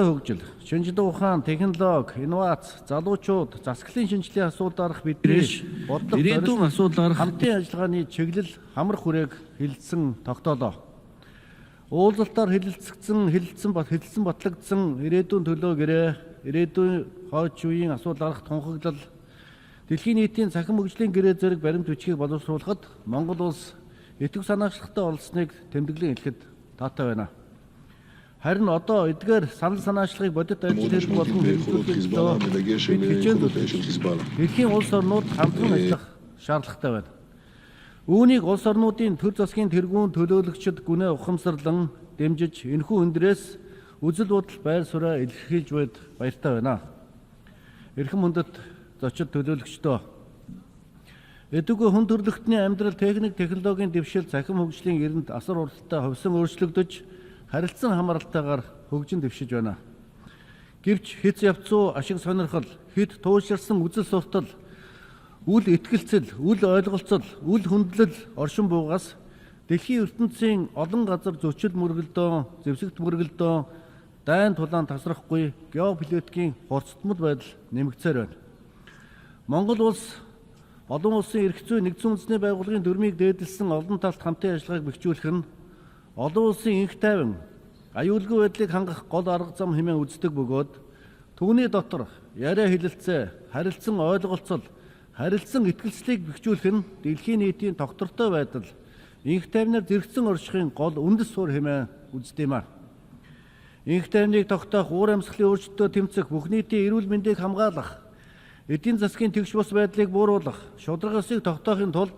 хөгжил, шинжлэх ухаан, технологи, инновац, залуучууд, засаглалын шинжилгээ асуудлаарх бидний бодлого ирээдүйн асуудлаарх хамтын ажиллагааны чиглэл хамар хүрээг хэлэлцэн тогтоолоо. Уулзалтаар хэлэлцэн батлагдсан ирээдүйн төлөө гэрээ, ирээдүйн хойч үеийн асуудлаарх тунхаглал, дэлхийн нийтийн цахим хөгжлийн гэрээ зэрэг баримт бичгийг боловсруулахад Монгол улс итгэв санаачлагтай олсныг тэмдэглэн хэлэхэд таатай байна. Харин одоо эдгээр санал санаачлагыг бодит ажил хэрэг болон хэрэгжүүлэхэд дэлхийн улс орнууд хамтран ажиллах шаардлагатай байна. Үүнийг улс орнуудын төр засгийн тэргүүн төлөөлөгчид гүнээ ухамсарлан дэмжиж энэхүү өндрөөс үзэл бодол байр сууриа илэрхийлж байд баяртай байна. Эрхэм хүндэт зочид төлөөлөгчдөө эдгээр хүн төрөлхтний амьдрал техник технологийн дэвшил цахим хөгжлийн эринд асар уралдатай ховсон өөрчлөгдөж харилцан хамааралтайгаар хөгжин дэвшиж байна. Гэвч хэц явцуу ашиг сонирхол, хэд тууширсан үзэл суртал, үл итгэлцэл, үл ойлголцол, үл хүндлэл оршин буугаас дэлхийн ертөнцийн олон газар зөчил мөргөлдөөн, зэвсэгт мөргөлдөөн, дайн тулаан тасрахгүй геополитикийн хорцтмол байдал нэмэгцээр байна. Монгол улс олон улсын эрх зүй нэгдсэн үндэсний байгууллагын дүрмийг дээдэлсэн олон талт хамтын ажиллагааг бэхжүүлэх нь олон улсын инх тайван, аюулгүй байдлыг хангах гол арга зам хэмээн үздэг бөгөөд түүний дотор яриа хэлэлцээ, харилцан ойлголцол, харилцан итгэлцлийг бэхжүүлэх нь дэлхийн нийтийн тогтвортой байдал, инх тайвнаар зэрэгцэн оршихын гол үндэс суурь хэмээн үздэг юм. Инх тайвныг тогтоох, уур амьсгалын өөрчлөлтөд тэмцэх, бүх нийтийн эрүүл мэндийг хамгаалах, эдийн засгийн тэгш бус байдлыг бууруулах, шударга ёсыг тогтоохын тулд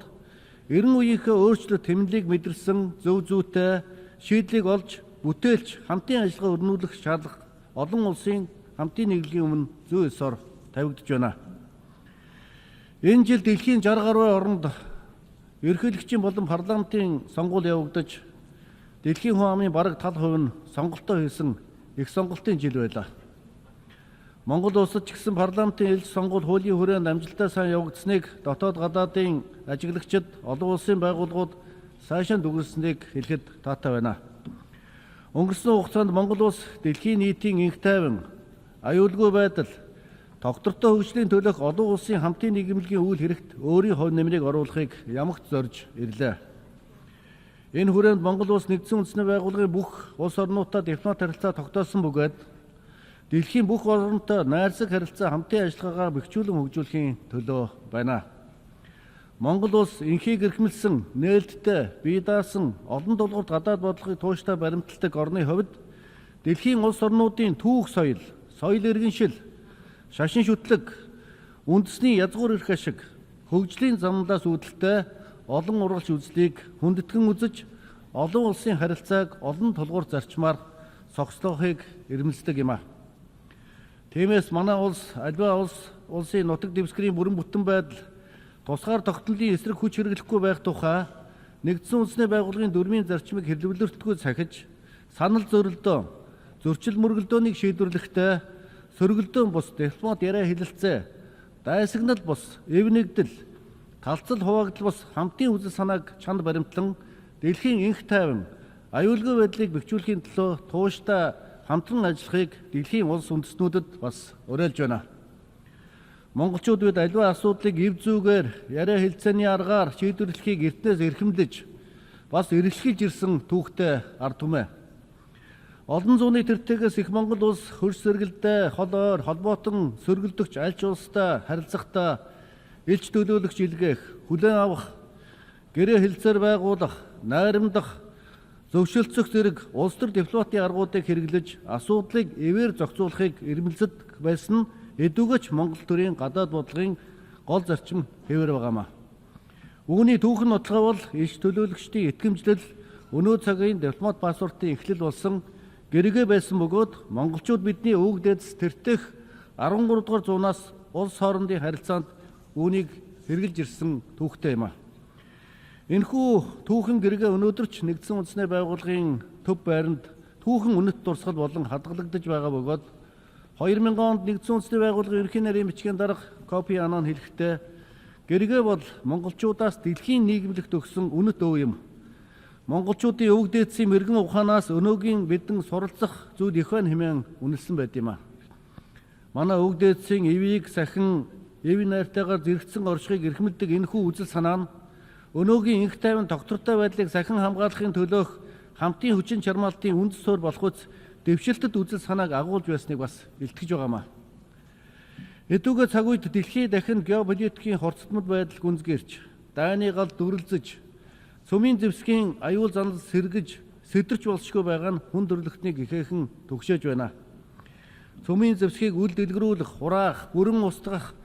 эрен үеийнхээ өөрчлөлт тэмнэлийг мэдэрсэн зөв зүйтэй шийдлийг олж бүтээлч хамтын ажиллагаа өрнүүлэх шаардлага олон улсын хамтын нийлгийн өмнө зүй ёсоор тавигдж байна. Энэ жил дэлхийн 60 гаруй оронд ерөнхийлөгчийн болон парламентын сонгуул явагдаж дэлхийн хүн амын бараг тал хувь нь сонголтоо хийсэн их сонголтын жил байлаа. Монгол улсад ч гэсэн парламентын ээлж сонгуул хуулийн хүрээнд амжилттай сайн явагдсныг дотоод гадаадын ажиглагчид, олон улсын байгууллагууд сайшаан дүгнэлсэнийг хэлэхэд таатай байна. Өнгөрсөн хугацаанд Монгол улс дэлхийн нийтийн инх тайван, аюулгүй байдал, тогтвортой хөгжлийн төлөөх олон улсын хамтын нийгэмлэгийн үйл хэрэгт өөрийн хувь нэмрийг оруулахыг ямагт зорж ирлээ. Энэ хүрээнд Монгол улс нэгдсэн үндэсний байгууллагын бүх улс орнуудтай дипломат харилцаа тогтоосон бөгөөд дэлхийн бүх орнтой найрсаг харилцаа хамтын ажиллагаагаа бэхжүүлэн хөгжүүлэхийн төлөө байна. Монгол улс инхийг эрхэмлсэн, нээлттэй, бие даасан, олон тулгуурт гадаад бодлогыг тууштай баримталдаг орны хувьд дэлхийн улс орнуудын түүх соёл, соёл иргэншил, шашин шүтлэг, үндэсний язгуур эрх ашиг, хөгжлийн замнаас үүдэлтэй олон уралж үзлийг хүндэтгэн үзэж, олон улсын харилцааг олон тулгуур зарчмаар цогцлоохыг ирмэлцдэг юм а. Тиймээс манай улс альва улсын нутаг дэвсгэрийн бүрэн бүтэн байдал, тусгаар тогтнолын эсрэг хүч хэрэглэхгүй байх тухай нэгдсэн үндэсний байгууллагын дүрмийн зарчмыг хэрэглүүлэлтгүй сахиж, санал зөрөлдөөн, зөрчил мөргөлдөөнийг шийдвэрлэхдээ сөргөлдөөн бус дипломат яриа хэлэлцээ, дайсагнал бус эв нэгдэл, талцал хуваагдал бус хамтын үзэл санааг чанд баримтлан дэлхийн инх тайван, аюулгүй байдлыг бэхжүүлэхийн төлөө тууштай хамтран ажиллахыг дэлхийн улс үндэстнүүдэд бас уриалж байна. Монголчууд бид аливаа асуудлыг эв зүйгээр яриа хэлцээний аргаар шийдвэрлэхийг эртнээс эрхэмлэж бас эрэлхийлж ирсэн түүхтэй ард түмээ. Олон зууны тэртээс их Монгол улс хөрш сэргэлдээ, хол ойр, холбоотон сөргөлдөгч альч улстай харилцахдаа элч төлөөлөгч илгээх, хүлээн авах, гэрээ хэлцээр байгуулах, найрамдах, зөвшөлдсөх зэрэг улс төр дипломатын аргуудыг хэрэглэж асуудлыг эвээр зохицуулахыг ирмэлцдэг байсан нь эдүгэч Монгол төрийн гадаад бодлогын гол зарчим хэвээр байгаамаа. Үүний түүхэн нотолгой бол элч төлөөлөгчдийн итгэмжлэл өнөө цагийн дипломат пассвортын эхлэл болсон гэргээ байсан бөгөөд монголчууд бидний өвөг дээдэс тэртэх 13 дугаар зуунаас улс хоорондын харилцаанд үүнийг хэрэгжилж ирсэн түүхтэй юм а. Энэхүү түүхэн гэргээ өнөөдөр ч нэгдсэн үндэсний байгууллагын төв байранд түүхэн үнэт дурсгал болон хадгалагдаж байгаа бөгөөд 2000 онд нэгдсэн үндэсний байгууллагын ерөнхий нарийн бичгийн дарга копи анаа нь хэлэхдээ гэргээ бол монголчуудаас дэлхийн нийгэмлэгт өгсөн үнэт өв юм. монголчуудын өвөг дээдсийн мэрэгэн ухаанаас өнөөгийн бидэн суралцах зүйл их байна хэмээн үнэлсэн байт юм а. Манай өвөг дээдсийн эвийг сахин эви найртайгаар зэрэгцсэн оршихыг эрхэмлдэг энэхүү үзэл санаа нь өнөөгийн инх тайван тогтвортой байдлыг сахин хамгаалахын төлөөх хамтын хүчин чармаалтын үндэс суурь болох үс дэвшилтэд үзэл санааг агуулж байсныг бас илтгэж байгаамаа. Эдүгээ цаг үед дэлхий дахин геополитикийн хорцтмол байдал гүнзгийрч, дайны гал дүрлзэж, цөмийн зэвсгийн аюул занал сэргэж, сэдэрч болшгүй байгаа нь хүн төрлөختнийг ихээхэн түгшээж байна. Цөмийн зэвсгийг үл дэлгэрүүлэх, хураах, бүрэн устгах,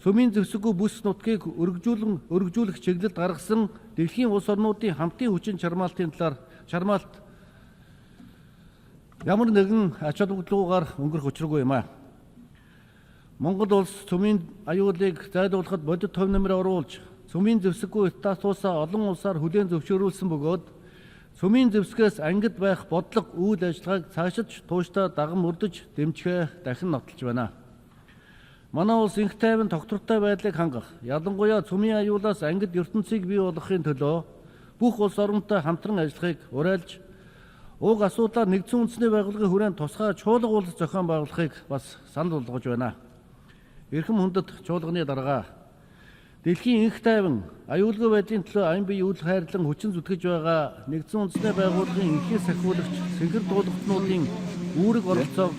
цөмийн зэвсэггүй бүс нутгийг өргөжүүлэх чиглэлд гаргасан дэлхийн улс орнуудын хамтын хүчин чармаалт ямар нэгэн ач холбогдлогоор өнгөрөх учиргүй юм а. Монгол улс цөмийн аюулыг зайлуулахад бодит төв нэмэр оруулж, цөмийн зэвсэггүй статусаа олон улсаар хүлээн зөвшөөрүүлсэн бөгөөд цөмийн зэвсгээс ангид байх бодлого үйл ажиллагааг цаашид тууштай даган мөрдөж дэмжихээ дахин нотолж байна. Манай улс инх тайван тогтвортой байдлыг хангах, ялангуяа цөмийн аюулаас ангид ертөнцийг бий болгохын төлөө бүх улс оронтой хамтран ажиллахыг уриалж, уг асуудлаар нэгдсэн үндэсний байгууллагын хүрээнд тусгай чуулга уулзалт зохион байгуулахыг бас санал болгож байна. Эрхэм хүндэт чуулганы дарга, дэлхийн инх тайван аюулгүй байдлын төлөө аян бие үйл хайрлан хүчин зүтгэж байгаа нэгдсэн үндэсний байгууллагын инхийг сахиулагч сэнхэр дуулалтнуудын үүрэг оролцоог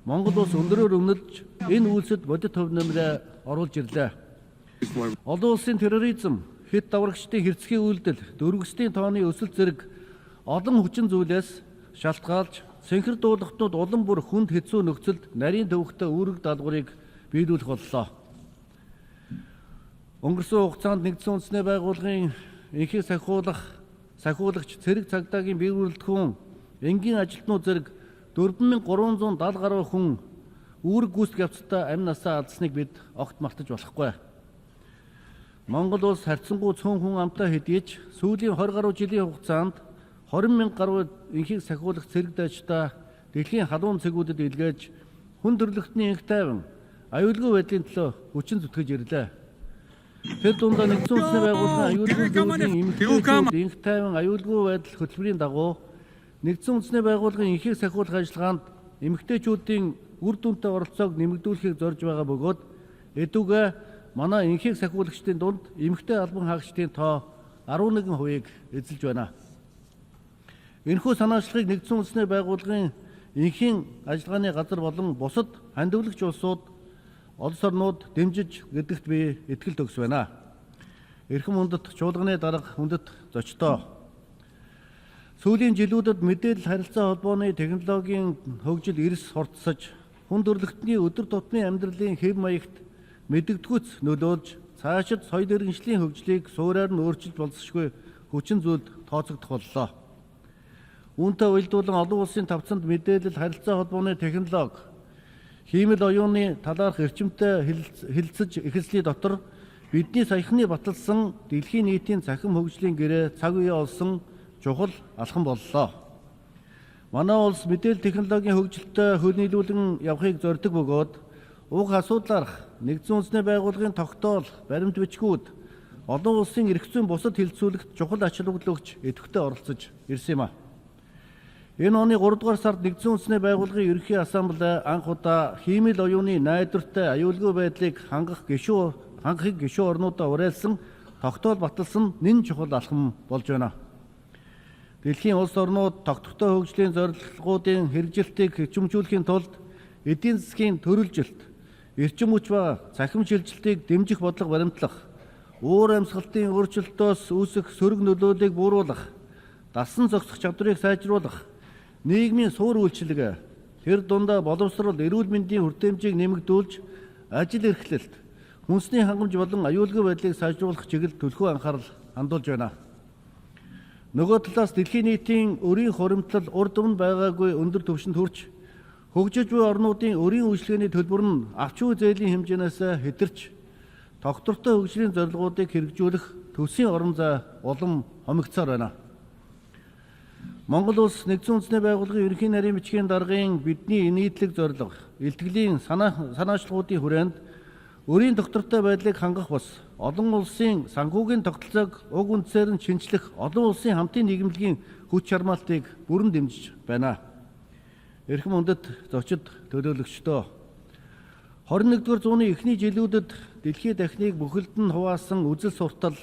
Монгол улс өндөрөөр өмнөж энэ үйлсэд бодит төв нэмрээ оруулж ирлээ. Олон улсын терроризм, хэд даврагчдын хэрцгий үйлдэл, дөрвөсдийн тооны өсөлт зэрэг олон хүчин зүйлээс шалтгаалж сэнхэр дуулалтнууд улам бүр хүнд хэцүү нөхцөлд нарийн төвөгтэй үүрэг даалгаврыг биелүүлэх боллоо. Өнгөрсөн хугацаанд нэгдсэн үндэсний байгууллагын инхийг сахиулагч цэрэг цагдаагийн бие бүрэлдэхүүн, энгийн ажилтнууд зэрэг 4370 гаруй хүн үүрэг гүйцэтгэх явцдаа амь насаа алдсныг бид огт мартаж болохгүй. Монгол улс харьцангуй цөөн хүн амтаа хэдийж сүүлийн 20 гаруй жилийн хугацаанд 20,000 гаруй инхийг сахиулагч цэрэг дайчдаа дэлхийн халуун цэгүүдэд илгээж хүн төрлөختний инх тайван аюулгүй байдлын төлөө хүчин зүтгэж ирлээ. Тэр дундаа нэгдсэн үндэсний байгууллагын аюулгүй зөвлөлийн эмэгтэйчүүд инх тайван аюулгүй байдал хөтөлбөрийн дагуу нэгдсэн үндэсний байгууллагын инхийг сахиулах ажиллагаанд эмэгтэйчүүдийн үр дүнтэй оролцоог нэмэгдүүлэхийг зорж байгаа бөгөөд эдүгээ манай инхийг сахиулагчдын дунд эмэгтэй албан хаагчдын тоо 11%-ийг эзэлж байна. Энэхүү санаачлагыг нэгдсэн үндэсний байгууллагын инхийн ажиллагааны газар болон бусад хандивлагч улсууд, улс орнууд дэмжиж гэдэгт би итгэл төгс байна. Эрхэм хүндэт чуулганы дарга, хүндэт зочдоо. Сүүлийн жилүүдэд мэдээлэл харилцаа холбооны технологийн хөгжил эрс хурдсаж, хүн төрөлхтний өдөр тутмын амьдралын хэв маягт мэдэгдэхүйц нөлөөлж, цаашид соёл иргэншлийн хөгжлийг суураар нь өөрчилж болзошгүй хүчин зүйлд тооцогдох боллоо. Үүнтэй уялдуулан олон улсын тавцанд мэдээлэл харилцаа холбооны технологи, хиймэл оюуны талаарх эрчимтэй хэлэлцэж эхэлсний дотор бидний саяхны баталсан дэлхийн нийтийн цахим хөгжлийн гэрээ цаг үе олсон чухал алхам боллоо. Манай улс мэдээлэл технологийн хөгжилтэй хөл нийлүүлэн явахыг зорддог бөгөөд уг асуудлаарх нэгдсэн үндэсний байгууллагын тогтоол, баримт бичгүүд олон улсын эрх зүйн бусад хилцүүлэгт чухал ач холбогдол өгч идэвхтэй оролцож ирсэн юм а. Энэ оны 3 дугаар сард нэгдсэн үндэсний байгууллагын ерөнхий ассамблей анх удаа хиймэл оюуны найдвартай аюулгүй байдлыг хангахыг гишүүн орнуудаа уриалсан тогтоол баталсан нэн чухал алхам болж байна. Дэлхийн улс орнууд тогтвортой хөгжлийн зорилгоодын хэрэгжилтийг хэвчимжүүлэхийн тулд эдийн засгийн төрөлжилт, эрчим хүч ба цахим шилжилтийг дэмжих бодлого баримтлах, уур амьсгалтын өөрчлөлтөөс үүсэх сөрөг нөлөөллийг бууруулах, дасан зохицох чадварыг сайжруулах, нийгмийн суур үйлчилгээ, тэр дундаа боловсрол, эрүүл мэндийн хүртээмжийг нэмэгдүүлж, ажил эрхлэлт, хүнсний хангамж болон аюулгүй байдлыг сайжруулах чиглэлд төлхөө анхаарал хандуулж байна. Нөгөө талаас дэлхийн нийтийн өрийн хуримтлал урд өмнө байгаагүй өндөр түвшинд хүрч, хөгжиж буй орнуудын өрийн үйлчлэгээний төлбөр нь авч буй зээлийн хэмжээнээс хэтэрч, тогтвортой хөгжлийн зорилгоодыг хэрэгжүүлэх төсвийн орон зай улам хомигдсоор байна. Монгол улс нэгдсэн үндэсний байгууллагын ерөнхий нарийн бичгийн даргын бидний нийтлэг зорилго, илтгэлийн санаачлагуудын хүрээнд Өрийн доктортой байдлыг хангах бус олон улсын санхүүгийн тогтолцоог уг үндсээр нь шинжлэх олон улсын хамтын нийгэмлэгийн хүч чармаалтыг бүрэн дэмжиж байна. Эрхэм үндэт зочид төлөөлөгчдөө 21-р зууны эхний жилүүдэд дэлхийн дахныг бүхэлд нь хуваасан үзэл суртал,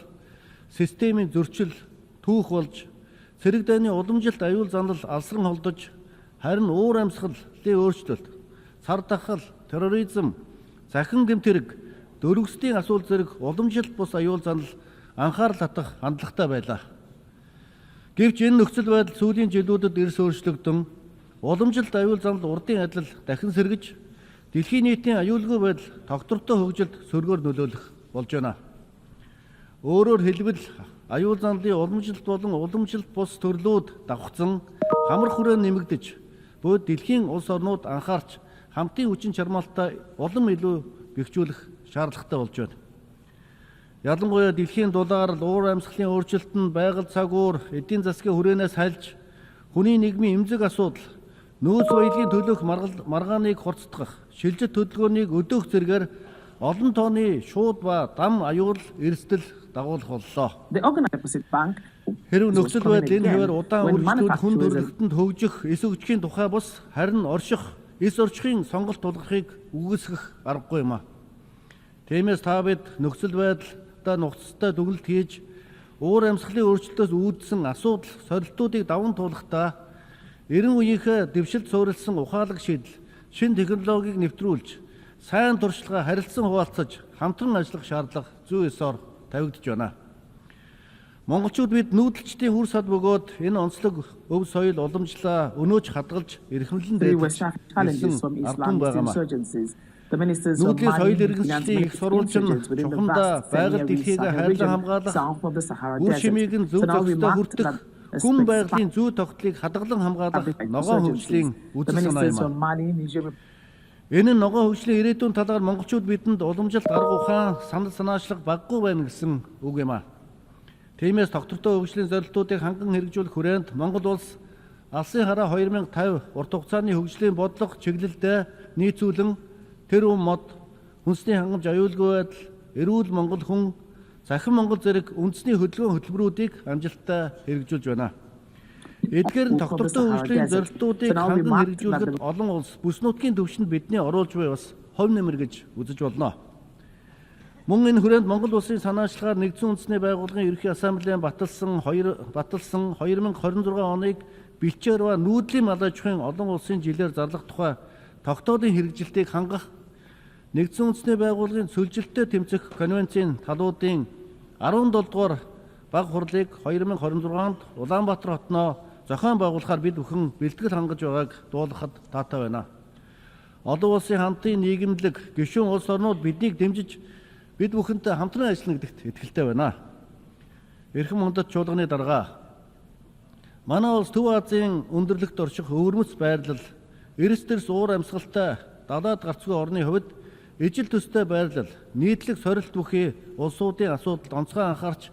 системийн зөрчил, түүх болж цэрэг дайны уламжилт аюул занал алсран холдож харин уур амьсгалын өөрчлөлт, цар тахал, терроризм, захин гэмтэрэг, дөрвөсдийн асуул зэрэг уламжилт бус аюул занал анхаарал татах хандлагатай байлаа. Гэвч энэ нөхцөл байдал сүүлийн жилүүдэд эрс өөрчлөгдөн уламжилт аюул занал урдын адил дахин сэргэж дэлхийн нийтийн аюулгүй байдал тогтвортой хөгжилд сөргөөр нөлөөлөх болж байна. Өөрөөр хэлбэл аюул занлын уламжилт болон уламжилт бус төрлүүд давхцсан хамар хүрээ нэмэгдэж буй дэлхийн улс орнууд анхаарч хамтын хүчин чармаалтаа улам илүү бэхжүүлэх шаардлагатай болж байна. Ялангуяа дэлхийн дулаар уур амьсгалын өөрчлөлт нь байгаль цагуур, эдийн засгийн хүрээнээс хальж хүний нийгмийн эмзэг асуудал, нөөц баялагын төлөөх маргааныг хурцдах, шилжит хөдөлгөөнийг өдөөх зэргээр олон тооны шууд ба дам аюул эрсдэл дагуулах боллоо. Хэрв нөхцөл байдал энэ хэвээр удаан үргэлжлүүлэх хүн төрөлхтөнд хөгжих эс өгчхийн тухай бус харин орших эс орчхийн сонголт тулгархыг үгүйсгэх аргагүй юм а. Тиймээс та бид нөхцөл байдлаа нухацтай дүгнэлт хийж уур амьсгалын өөрчлөлтөөс үүдсэн асуудал, сорилтуудыг даван туулахдаа эрен үеийнхээ дэвшилт суурилсан ухаалаг шийдэл, шин технологиг нэвтрүүлж, сайн туршлага харилцан хуваалцаж, хамтран ажиллах шаардлага зүй ёсоор тавигдж байна. Монголчууд бид нүүдэлчдийн хүр сад бөгөөд энэ онцлог өв соёл уламжлаа өнөөж хадгалж эрхэмлэн дээдлэж ардун байгаамаа. Нүүдлийн соёл иргэншлийн их сурвалж нь чухамдаа байгаль дэлхийг хайрлан хамгаалах, үр шимийг нь зөв зөвхөстэй хүртэх, хүн байгалийн зүй тогтлыг хадгалан хамгаалах ногоон хөгжлийн үзэл санаа юм. Энэ нь ногоон хөгжлийн ирээдүйн талаар монголчууд бидэнд уламжилт арга ухаан, санал санаачлага баггүй байна гэсэн үг юм а. Тиймээс тогтвортой хөгжлийн зорилтуудыг ханган хэрэгжүүлэх хүрээнд Монгол улс Алсын хараа 2050 урт хугацааны хөгжлийн бодлого чиглэлдээ нийцүүлэн тэр мод, хүнсний хангамж аюулгүй байдал, эрүүл Монгол хүн, захин Монгол зэрэг үндэсний хөдөлгөөн хөтөлбөрүүдийг амжилттай хэрэгжүүлж байна. Эдгээр нь тогтвортой хөгжлийн зорилтуудыг ханган хэрэгжүүлэхэд олон улс бүс нутгийн төвшөнд бидний оруулж буй бас хувь нэмэр гэж үзэж болно. Мөн энэ хүрээнд Монгол улсын санаачлагаар нэгдсэн үндэсний байгууллагын ерөнхий ассамблеийн баталсан 2026 оныг бэлчээр ба нүүдлийн мал аж ахуйн олон улсын жилээр зарлах тухай тогтоодын хэрэгжилтийг хангах нэгдсэн үндэсний байгууллагын сүлжилттэй тэмцэх конвенцийн талуудын 17 дугаар баг хурлыг 2026 онд Улаанбаатар хотноо зохион байгуулахаар бид бүхэн бэлтгэл хангаж байгааг дуулгахад таатай байна. Олон улсын хамтын нийгэмлэг гишүүн улс орнууд биднийг дэмжиж бид бүхэнтэй хамтран ажиллана гэдэгт итгэлтэй байна. Эрхэм хүндэт чуулганы дарга манай улс Төв Азийн өндөрлөгт орших өвөрмөц байрлал, эрс дэрс уур амьсгалтай далаад гарцгүй орны хувьд ижил төстэй байрлал, нийтлэг сорилт бүхий улсуудын асуудалд онцгой анхаарч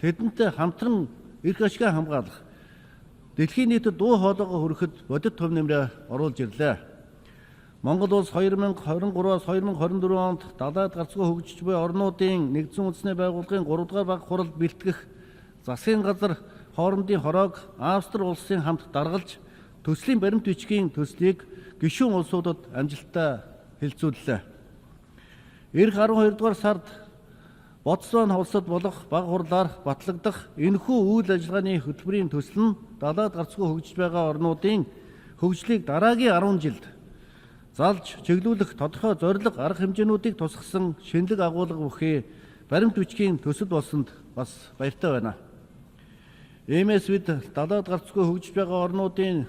тэдэнтэй хамтран эрх ашгаа хамгаалах, дэлхийн нийтэд дуу хоолойгоо хүрэхэд бодит төв нэмрээ оруулж ирлээ. Монгол улс 2023-аас 2024 онд далаад гарцгүй хөгжиж буй орнуудын нэгдсэн үндэсний байгууллагын 3 дугаар баг хурал бэлтгэх засгийн газар хоорондын хороог Австри улсын хамт даргалж төслийн баримт бичгийн төслийг гишүүн улсуудад амжилттай хэлцүүллээ. Ирэх 12 дугаар сард Ботсван улсад болох баг хурлаар батлагдах энэхүү үйл ажиллагааны хөтөлбөрийн төсөл нь далаад гарцгүй хөгжиж байгаа орнуудын хөгжлийг дараагийн 10 жилд залж чиглүүлэх тодорхой зорилго арга хэмжээнүүдийг тусгасан шинэлэг агуулга бүхий баримт бичгийн төсөл болсонд бас баяртай байна. Иймээс бид далаад гарцгүй хөгжиж байгаа орнуудын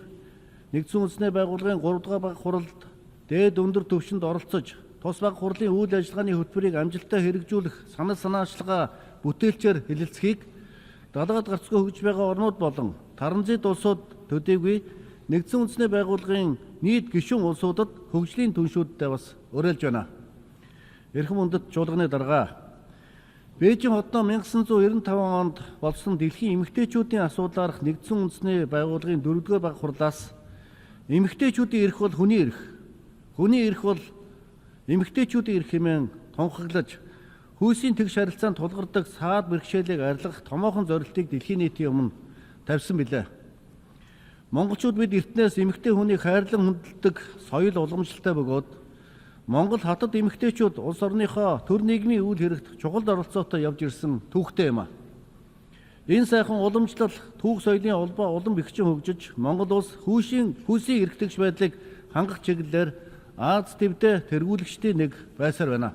нэгдсэн үндэсний байгууллагын 3 дугаар баг хуралд дээд өндөр түвшинд оролцож тус баг хурлын үйл ажиллагааны хөтөлбөрийг амжилттай хэрэгжүүлэх санал санаачлагаа бүтээлчээр хэлэлцэхийг далаад гарцгүй хөгжиж байгаа орнууд болон таранзит улсууд төдийгүй нэгдсэн үндэсний байгууллагын нийт гишүүн улсуудад хөгжлийн түншүүдтэй бас уриалж байна. Эрхэм үндэт чуулганы дарга Бээжин хотноо 1995 онд болсон дэлхийн эмэгтэйчүүдийн асуудлаарх нэгдсэн үндэсний байгууллагын 4-р баг хурлаас эмэгтэйчүүдийн эрх бол хүний эрх. Хүний эрх бол эмэгтэйчүүдийн эрх хэмээн тунхаглаж, хүйсийн тэгш харилцаанд тулгардаг саад бэрхшээлийг арилгах томоохон зорилтыг дэлхийн нийтийн өмнө тавьсан билээ. Монголчууд бид эртнээс эмэгтэй хүнийг хайрлан хүндэлдэг соёл уламжлалтай бөгөөд Монгол хатад эмэгтэйчүүд улс орныхоо төр нийгмийн үйл хэрэгт чухал оролцоотой явж ирсэн түүхтэй юм а. Энэ сайхан уламжлал түүх соёлын улбаа улам бэхжин хөгжиж, Монгол улс хүйсийн эрх тэгш байдлыг хангах чиглэлээр Аз твдээ тэргүүлэгчдийн нэг байсаар байна.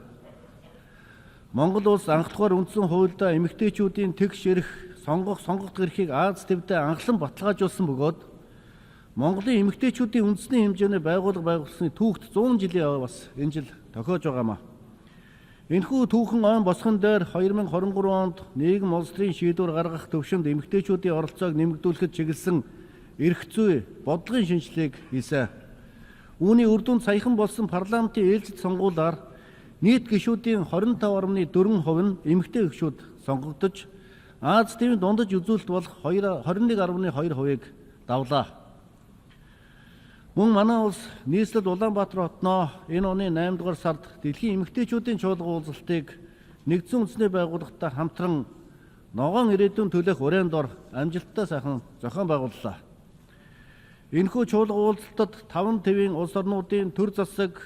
Монгол улс анхдугаар үндсэн хуульдаа эмэгтэйчүүдийн тэгш эрх, сонгогдох эрхийг Аз твдээ анхлан баталгаажуулсан бөгөөд Монголын эмэгтэйчүүдийн үндэсний хэмжээний байгуулсны түүхт 100 жилийн яваа бас энэ жил тохиож байгаамаа. Энэхүү түүхэн ойн босгон дээр 2023 онд нийгэм улс төрийн шийдвэр гаргах төвшөнд эмэгтэйчүүдийн оролцоог нэмэгдүүлэхэд чиглэсэн эрх зүй, бодлогын шинжилгээг хийсэн. Үүний үр дүнд саяхан болсон парламентын ээлжид сонгуулиар нийт гишүүдийн 25.4% нь эмэгтэй гишүүд сонгогдож, Аз твийн дундаж үзүүлэлт болох 21.2%-ийг давлаа. Мөн манай улс нийслэл Улаанбаатар хотноо энэ оны 8 дугаар сард дэлхийн эмэгтэйчүүдийн чуулган уулзалтыг нэгдсэн үндэсний байгууллагатай хамтран ногоон ирээдүйн төлөөх урайнд ор амжилттай сайхан зохион байгууллаа. Энэхүү чуулган уулзалтад 5 твийн улс орнуудын төр засаг,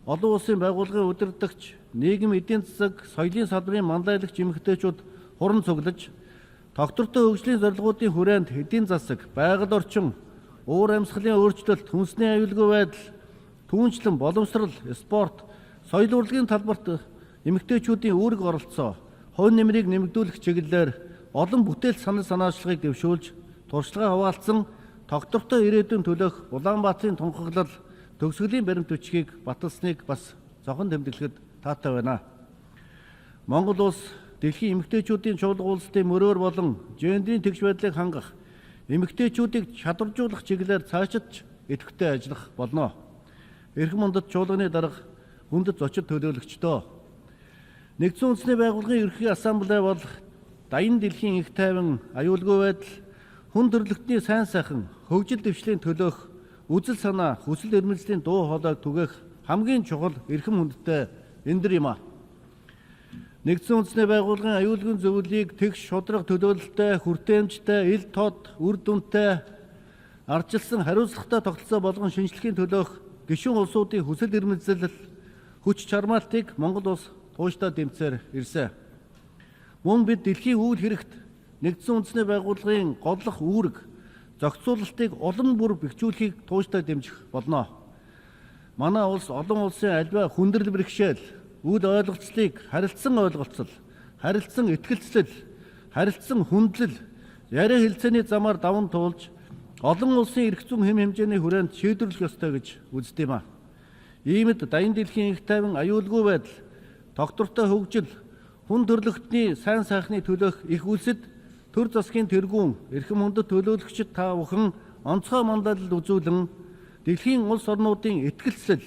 олон улсын байгууллагын удирдагч, нийгэм эдийн засаг, соёлын салбарын манлайлагч эмэгтэйчүүд хуран цуглаж, тогтвортой хөгжлийн зорилгоодын хүрээнд эдийн засаг, байгаль орчин, уур амьсгалын өөрчлөлт, хүнсний аюулгүй байдал, түүнчлэн боловсрал, спорт, соёл урлагийн талбарт эмэгтэйчүүдийн үүрэг оролцоо, хувь нэмрийг нэмэгдүүлэх чиглэлээр олон бүтээл санал санаачлагыг дэвшүүлж, туршлагаа хуваалцсан тогтвортой ирээдүйн төлөөх Улаанбаатарын тунхаглал төгсгөлийн баримт бичгийг баталсныг бас зохон тэмдэглэхэд таатай байна. Монгол улс дэлхийн эмэгтэйчүүдийн чуулган уулзалтын мөрөөр болон гендерийн тэгш байдлыг хангах, эмэгтэйчүүдийг чадваржуулах чиглэлээр цаашид идэвхтэй ажиллах болно. Эрхэм мундаг чуулганы дарга хүндэт зочид төлөөлөгчдөө, нэгдсэн үндэсний байгууллагын ерөнхий ассамблей бол даян дэлхийн их тайван, аюулгүй байдал, хүн төрөлхтний сайн сайхан, хөгжил дэвшлийн төлөөх үзэл санаа, хүсэл эрмэлзлийн дуу хоолойг түгээх хамгийн чухал эрхэм хүндтэй эндэр юм а. Нэгдсэн үндэсний байгууллагын аюулгүй зөвлөлийг тэгш шудраг төлөөлөлтөй, хүртээмжтэй, ил тод, үр дүнтэй, ардчилсан хариуцлагатай тогтолцоо болгон шинжлэхийн төлөөх гишүүн улсуудын хүсэл эрмэлзэл, хүч чармаалтыг Монгол улс тууштай дэмцээр ирсэн. Мөн бид дэлхийн үйл хэрэгт нэгдсэн үндэсний байгууллагын голлох үүрэг, зохицуулалтыг улам бүр бэхжүүлэхийг тууштай дэмжих болно. Манай улс олон улсын альва хүндрэл бэрхшээл, үл ойлголцлыг харилцсан ойлголцол, харилцсан итгэлцлэл, харилцсан хүндлэл, яриа хэлцээний замаар даван туулж, олон улсын эрх зүйн хэм хэмжээний хүрээнд шийдвэрлэх ёстой гэж үздэг юм а. Иймд даян дэлхийн их тайван, аюулгүй байдал, тогтвортой хөгжил, хүн төрөлхтний сайн сайхны төлөөх их үлсэд төр засгийн тэргүүн, эрхэм хүндэт төлөөлөгчид та бүхэн онцгой манлайлал үзүүлэн дэлхийн улс орнуудын итгэлцлэл,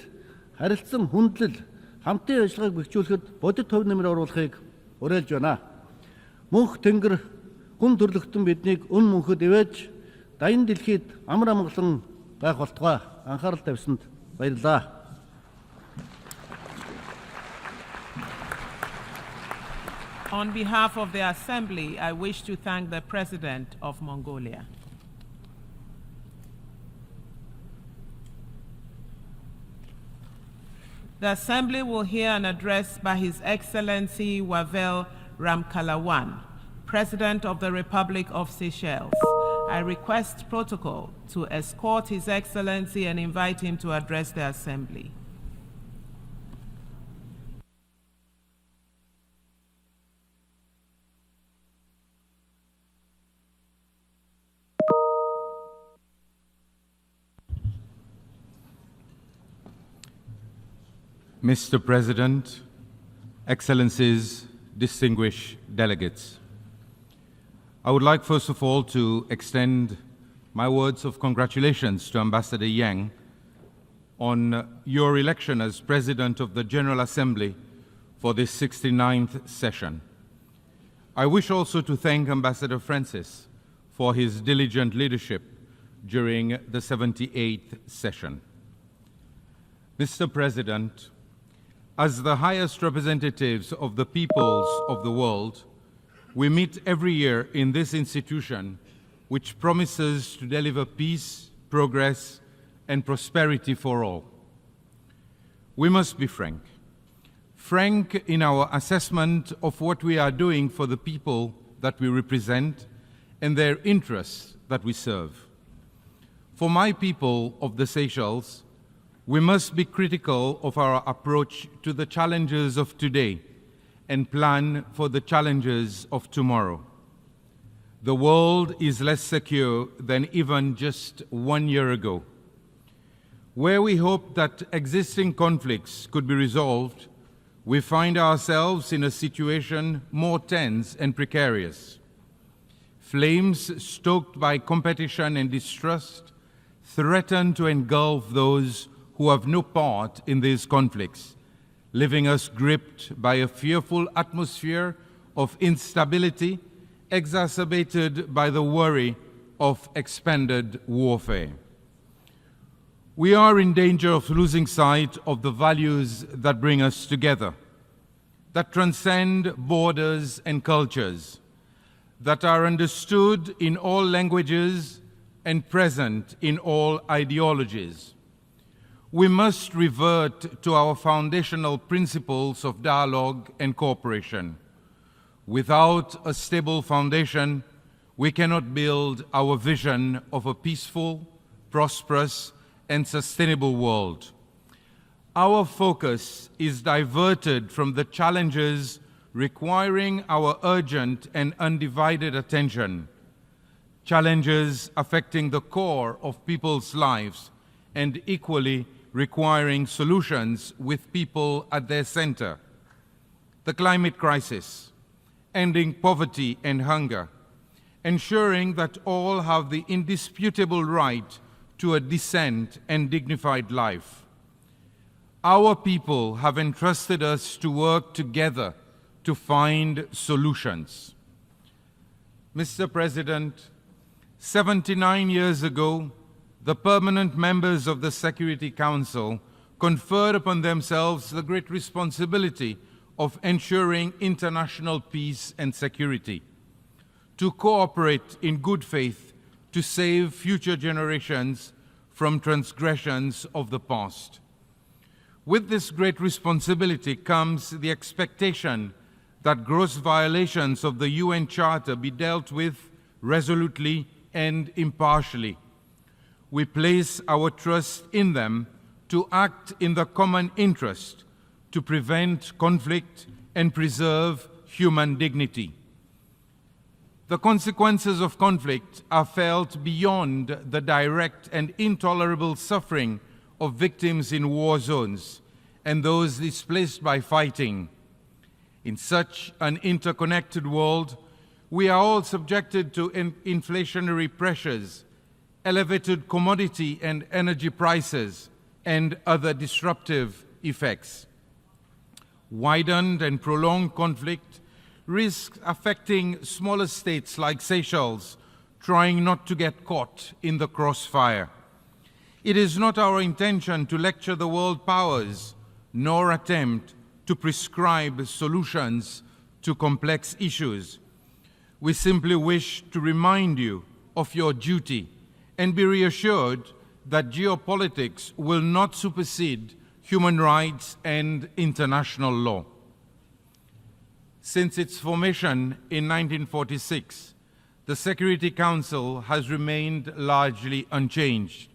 харилцсан хүндлэл, хамтын ажиллагааг бэхжүүлэхэд бодит төв нэмэр оруулахыг уриалж байна. Мөнх тэнгэр хүн төрлөختөн биднийг өн мөнхөд ивэж даян дэлхийд амар амгалан байх болтугай. Анхаарал тавьсанд баярлалаа. On behalf of the Assembly, I wish to thank the President of Mongolia. The Assembly will hear an address by His Excellency Wavel Ramkalawan, President of the Republic of Seychelles. I request protocol to escort His Excellency and invite him to address the Assembly. Mr. President, Excellencies, distinguished delegates, I would like first of all to extend my words of congratulations to Ambassador Yang on your election as President of the General Assembly for this 69th session. I wish also to thank Ambassador Francis for his diligent leadership during the 78th session. Mr. President, As the highest representatives of the peoples of the world, we meet every year in this institution, which promises to deliver peace, progress, and prosperity for all. We must be frank. Frank in our assessment of what we are doing for the people that we represent and their interests that we serve. For my people of the Seychelles, we must be critical of our approach to the challenges of today and plan for the challenges of tomorrow. The world is less secure than even just 1 year ago. Where we hoped that existing conflicts could be resolved, we find ourselves in a situation more tense and precarious. Flames stoked by competition and distrust threaten to engulf those who have no part in these conflicts, leaving us gripped by a fearful atmosphere of instability exacerbated by the worry of expanded warfare. We are in danger of losing sight of the values that bring us together, that transcend borders and cultures, that are understood in all languages and present in all ideologies. We must revert to our foundational principles of dialogue and cooperation. Without a stable foundation, we cannot build our vision of a peaceful, prosperous, and sustainable world. Our focus is diverted from the challenges requiring our urgent and undivided attention, challenges affecting the core of people's lives and equally requiring solutions with people at their center. The climate crisis, ending poverty and hunger, ensuring that all have the indisputable right to a decent and dignified life. Our people have entrusted us to work together to find solutions. Mr. President, 79 years ago, the permanent members of the Security Council conferred upon themselves the great responsibility of ensuring international peace and security, to cooperate in good faith to save future generations from transgressions of the past. With this great responsibility comes the expectation that gross violations of the UN Charter be dealt with resolutely and impartially. We place our trust in them to act in the common interest, to prevent conflict and preserve human dignity. The consequences of conflict are felt beyond the direct and intolerable suffering of victims in war zones and those displaced by fighting. In such an interconnected world, we are all subjected to inflationary pressures, elevated commodity and energy prices, and other disruptive effects. Widened and prolonged conflict risks affecting smaller states like Seychelles, trying not to get caught in the crossfire. It is not our intention to lecture the world powers, nor attempt to prescribe solutions to complex issues. We simply wish to remind you of your duty and be reassured that geopolitics will not supersede human rights and international law. Since its formation in 1946, the Security Council has remained largely unchanged.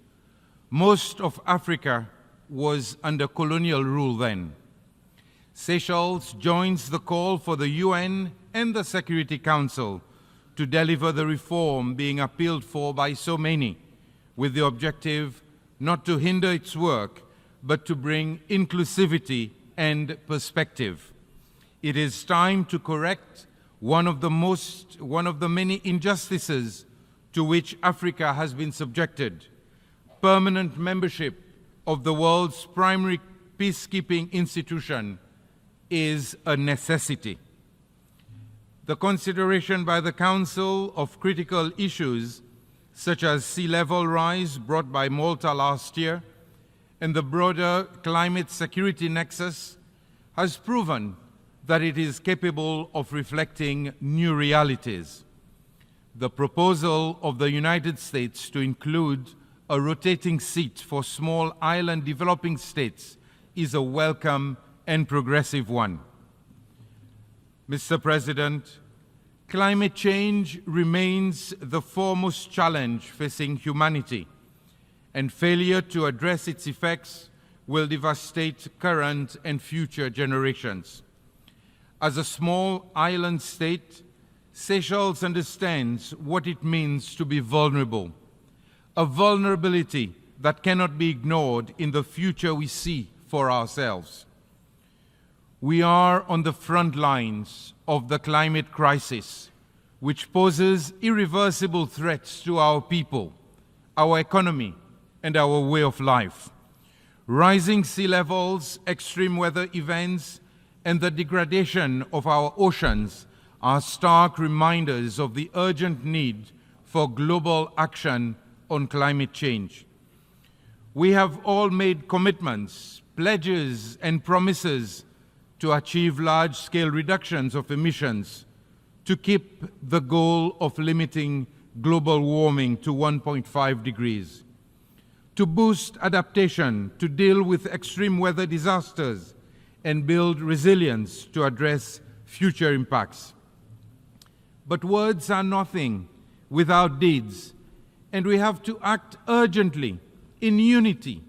Most of Africa was under colonial rule then. Seychelles joins the call for the UN and the Security Council to deliver the reform being appealed for by so many, with the objective not to hinder its work, but to bring inclusivity and perspective. It is time to correct one of the many injustices to which Africa has been subjected. Permanent membership of the world's primary peacekeeping institution is a necessity. The consideration by the Council of critical issues such as sea level rise brought by Malta last year and the broader climate security nexus has proven that it is capable of reflecting new realities. The proposal of the United States to include a rotating seat for small island developing states is a welcome and progressive one. Mr. President, climate change remains the foremost challenge facing humanity, and failure to address its effects will devastate current and future generations. As a small island state, Seychelles understands what it means to be vulnerable, a vulnerability that cannot be ignored in the future we see for ourselves. We are on the front lines of the climate crisis, which poses irreversible threats to our people, our economy, and our way of life. Rising sea levels, extreme weather events, and the degradation of our oceans are stark reminders of the urgent need for global action on climate change. We have all made commitments, pledges, and promises to achieve large-scale reductions of emissions, to keep the goal of limiting global warming to 1.5 degrees, to boost adaptation, to deal with extreme weather disasters, and build resilience to address future impacts. But words are nothing without deeds, and we have to act urgently, in unity,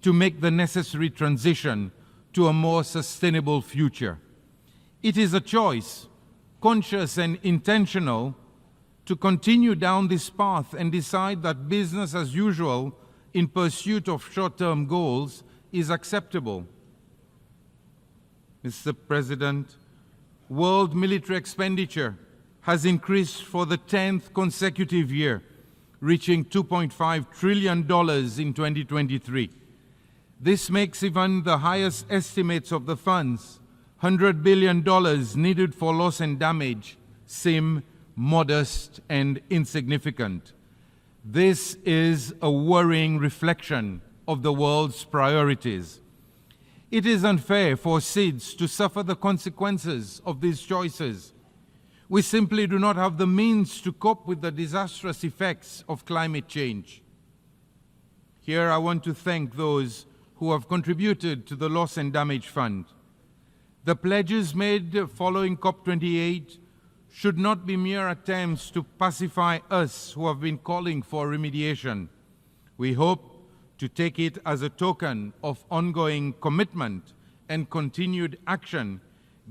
to make the necessary transition to a more sustainable future. It is a choice, conscious and intentional, to continue down this path and decide that business as usual in pursuit of short-term goals is acceptable. Mr. President, world military expenditure has increased for the 10th consecutive year, reaching $2.5 trillion in 2023. This makes even the highest estimates of the funds, $100 billion needed for loss and damage, seem modest and insignificant. This is a worrying reflection of the world's priorities. It is unfair for SIDS to suffer the consequences of these choices. We simply do not have the means to cope with the disastrous effects of climate change. Here I want to thank those who have contributed to the Loss and Damage Fund. The pledges made following COP28 should not be mere attempts to pacify us who have been calling for remediation. We hope to take it as a token of ongoing commitment and continued action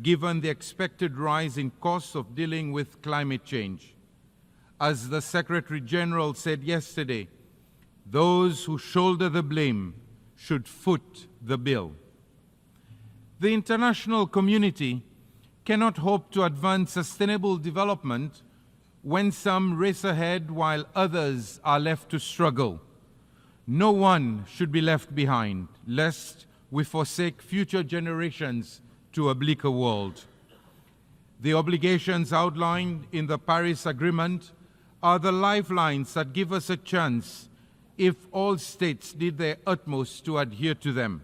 given the expected rise in costs of dealing with climate change. As the Secretary General said yesterday, those who shoulder the blame should foot the bill. The international community cannot hope to advance sustainable development when some race ahead while others are left to struggle. No one should be left behind, lest we forsake future generations to a bleaker world. The obligations outlined in the Paris Agreement are the lifelines that give us a chance if all states did their utmost to adhere to them.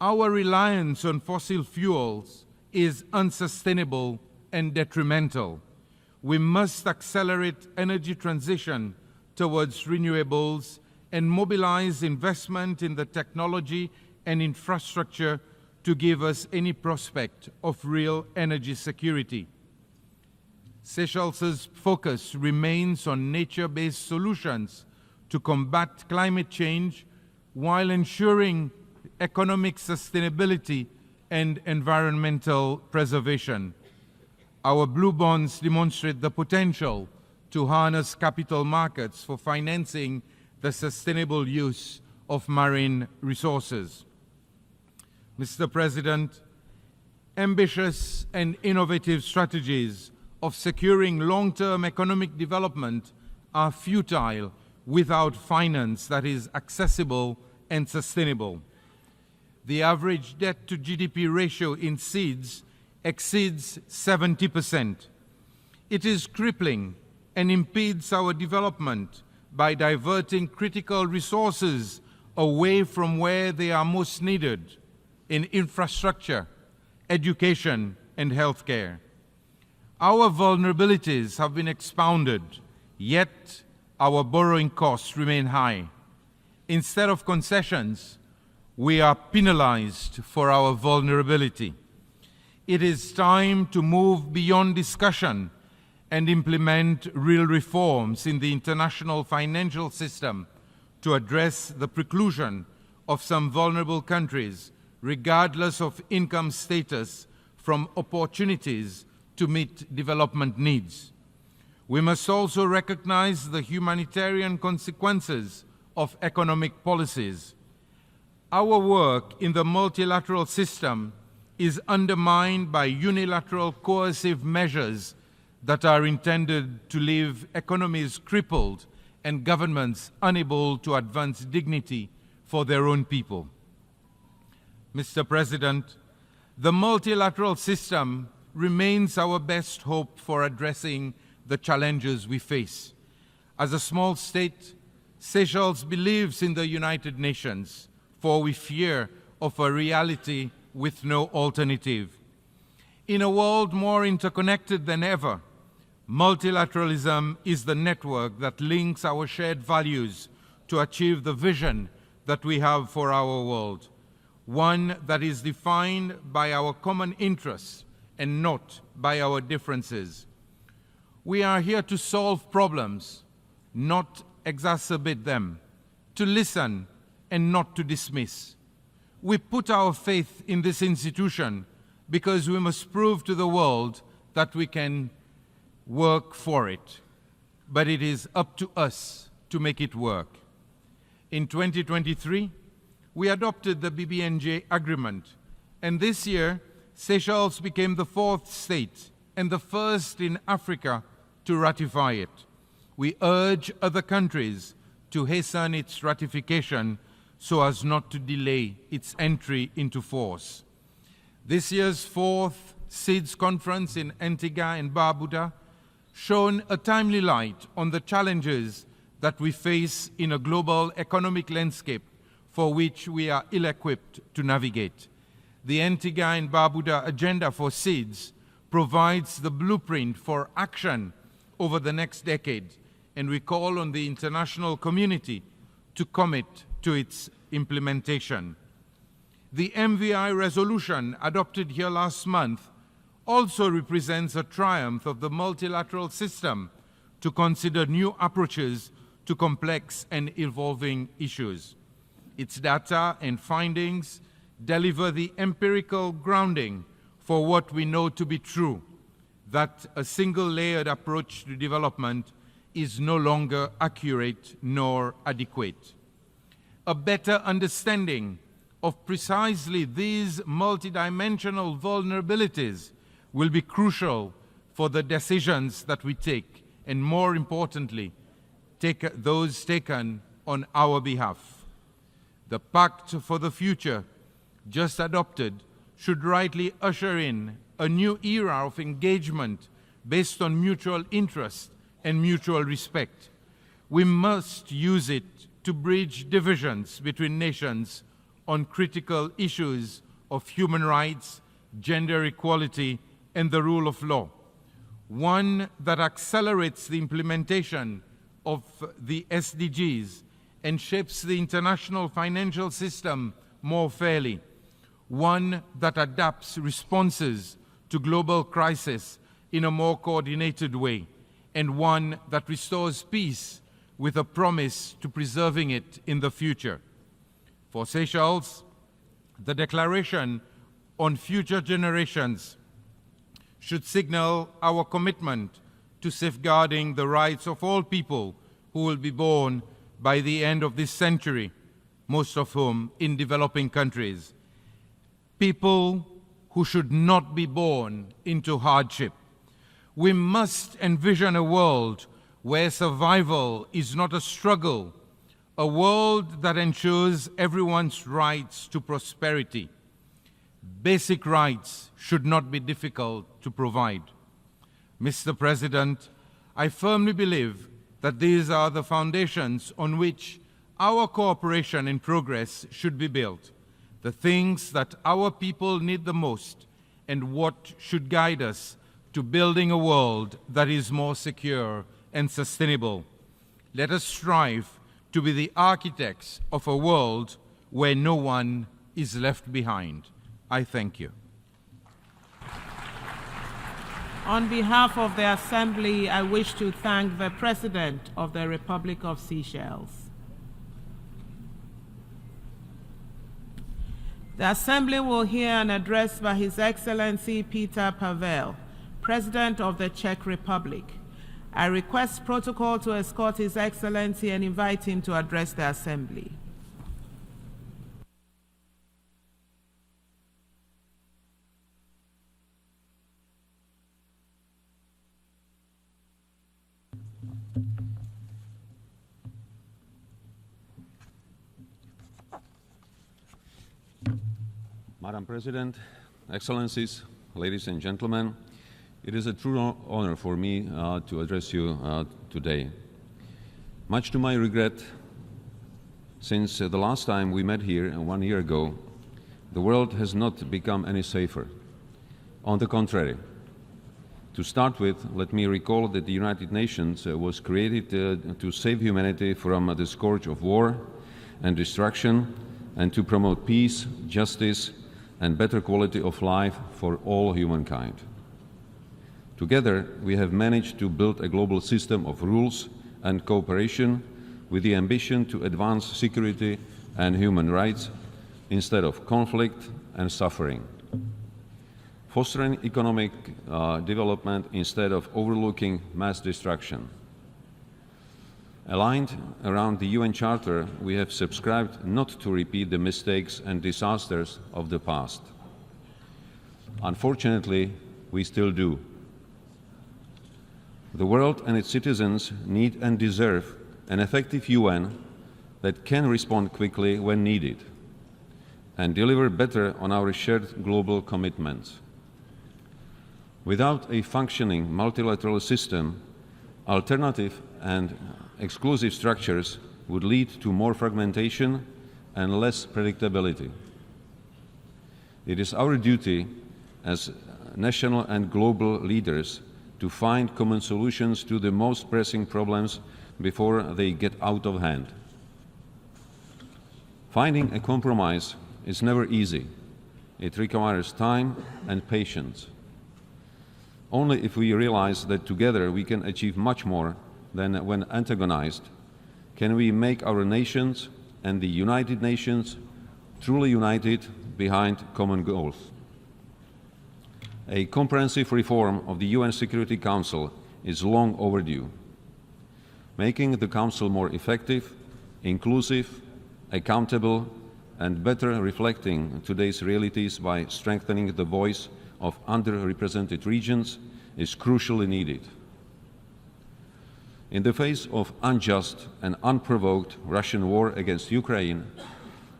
Our reliance on fossil fuels is unsustainable and detrimental. We must accelerate energy transition towards renewables and mobilize investment in the technology and infrastructure to give us any prospect of real energy security. Seychelles' focus remains on nature-based solutions to combat climate change while ensuring economic sustainability and environmental preservation. Our blue bonds demonstrate the potential to harness capital markets for financing the sustainable use of marine resources. Mr. President, ambitious and innovative strategies of securing long-term economic development are futile without finance that is accessible and sustainable. The average debt to GDP ratio in SIDS exceeds 70%. It is crippling and impedes our development by diverting critical resources away from where they are most needed, in infrastructure education, and healthcare. Our vulnerabilities have been expounded, yet our borrowing costs remain high. Instead of concessions, we are penalized for our vulnerability. It is time to move beyond discussion and implement real reforms in the international financial system to address the preclusion of some vulnerable countries, regardless of income status, from opportunities to meet development needs. We must also recognize the humanitarian consequences of economic policies. Our work in the multilateral system is undermined by unilateral coercive measures that are intended to leave economies crippled and governments unable to advance dignity for their own people. Mr. President, the multilateral system remains our best hope for addressing the challenges we face. As a small state, Seychelles believes in the United Nations, for we fear of a reality with no alternative. In a world more interconnected than ever, multilateralism is the network that links our shared values to achieve the vision that we have for our world, one that is defined by our common interests and not by our differences. We are here to solve problems, not exacerbate them, to listen and not to dismiss. We put our faith in this institution because we must prove to the world that we can work for it, but it is up to us to make it work. In 2023, we adopted the BBNJ agreement, and this year, Seychelles became the 4th state and the first in Africa to ratify it. We urge other countries to hasten its ratification so as not to delay its entry into force. This year's 4th SEEDS conference in Antigua and Barbuda shone a timely light on the challenges that we face in a global economic landscape for which we are ill-equipped to navigate. The Antigua and Barbuda agenda for SEEDS provides the blueprint for action over the next decade, and we call on the international community to commit to its implementation. The MVI resolution adopted here last month also represents a triumph of the multilateral system to consider new approaches to complex and evolving issues. Its data and findings deliver the empirical grounding for what we know to be true, that a single-layered approach to development is no longer accurate nor adequate. A better understanding of precisely these multidimensional vulnerabilities will be crucial for the decisions that we take, and more importantly, those taken on our behalf. The Pact for the Future, just adopted, should rightly usher in a new era of engagement based on mutual interest and mutual respect. We must use it to bridge divisions between nations on critical issues of human rights, gender equality, and the rule of law, one that accelerates the implementation of the SDGs and shapes the international financial system more fairly, one that adapts responses to global crisis in a more coordinated way, and one that restores peace with a promise to preserving it in the future. For Seychelles, the Declaration on Future Generations should signal our commitment to safeguarding the rights of all people who will be born by the end of this century, most of whom in developing countries. People who should not be born into hardship. We must envision a world where survival is not a struggle, a world that ensures everyone's rights to prosperity. Basic rights should not be difficult to provide. Mr. President, I firmly believe that these are the foundations on which our cooperation and progress should be built, the things that our people need the most, and what should guide us to building a world that is more secure and sustainable. Let us strive to be the architects of a world where no one is left behind. I thank you. On behalf of the Assembly, I wish to thank the President of the Republic of Seychelles. The Assembly will hear an address by His Excellency Peter Pavel, President of the Czech Republic. I request protocol to escort His Excellency and invite him to address the Assembly. Madam President, Excellencies, ladies and gentlemen, it is a true honor for me to address you today. Much to my regret, since the last time we met here 1 year ago, the world has not become any safer. On the contrary. To start with, let me recall that the United Nations was created to save humanity from the scourge of war and destruction and to promote peace, justice, and better quality of life for all humankind. Together, we have managed to build a global system of rules and cooperation with the ambition to advance security and human rights instead of conflict and suffering. Fostering economic development instead of overlooking mass destruction. Aligned around the UN Charter, we have subscribed not to repeat the mistakes and disasters of the past. Unfortunately, we still do. The world and its citizens need and deserve an effective UN that can respond quickly when needed and deliver better on our shared global commitments. Without a functioning multilateral system, alternative and exclusive structures would lead to more fragmentation and less predictability. It is our duty as national and global leaders to find common solutions to the most pressing problems before they get out of hand. Finding a compromise is never easy. It requires time and patience. Only if we realize that together we can achieve much more than when antagonized, can we make our nations and the United Nations truly united behind common goals. A comprehensive reform of the UN Security Council is long overdue. Making the Council more effective, inclusive, accountable, and better reflecting today's realities by strengthening the voice of underrepresented regions is crucially needed. In the face of unjust and unprovoked Russian war against Ukraine,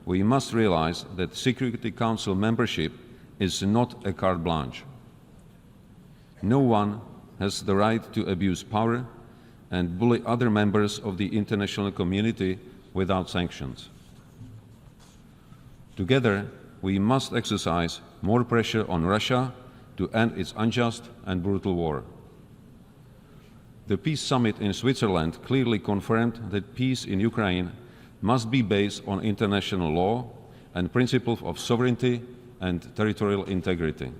we must realize that Security Council membership is not a carte blanche. No one has the right to abuse power and bully other members of the international community without sanctions. Together, we must exercise more pressure on Russia to end its unjust and brutal war. The Peace Summit in Switzerland clearly confirmed that peace in Ukraine must be based on international law and principles of sovereignty and territorial integrity.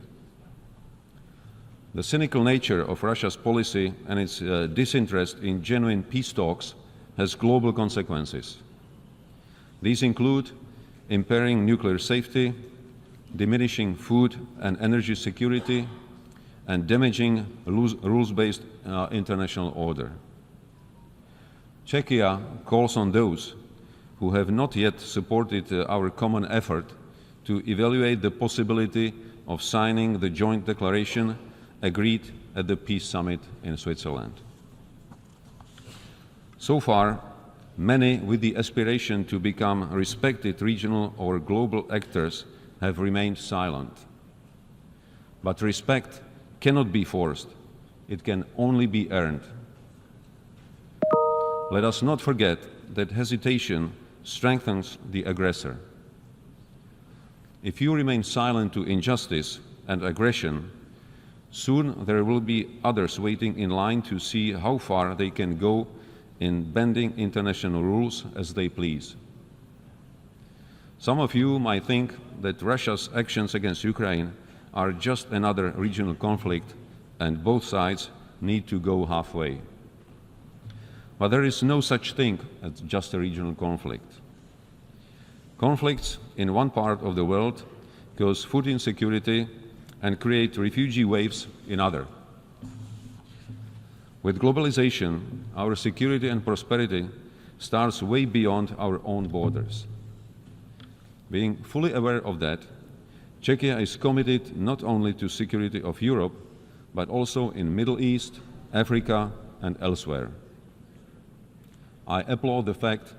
The cynical nature of Russia's policy and its disinterest in genuine peace talks has global consequences. These include impairing nuclear safety, diminishing food and energy security, and damaging rules-based international order. Czechia calls on those who have not yet supported our common effort to evaluate the possibility of signing the joint declaration agreed at the Peace Summit in Switzerland. So far, many with the aspiration to become respected regional or global actors have remained silent. But respect cannot be forced. It can only be earned. Let us not forget that hesitation strengthens the aggressor. If you remain silent to injustice, and aggression, soon there will be others waiting in line to see how far they can go in bending international rules as they please. Some of you might think that Russia's actions against Ukraine are just another regional conflict and both sides need to go halfway. But there is no such thing as just a regional conflict. Conflicts in one part of the world cause food insecurity and create refugee waves in other. With globalization, our security and prosperity starts way beyond our own borders. Being fully aware of that, Czechia is committed not only to security of Europe, but also in Middle East, Africa, and elsewhere. I applaud the fact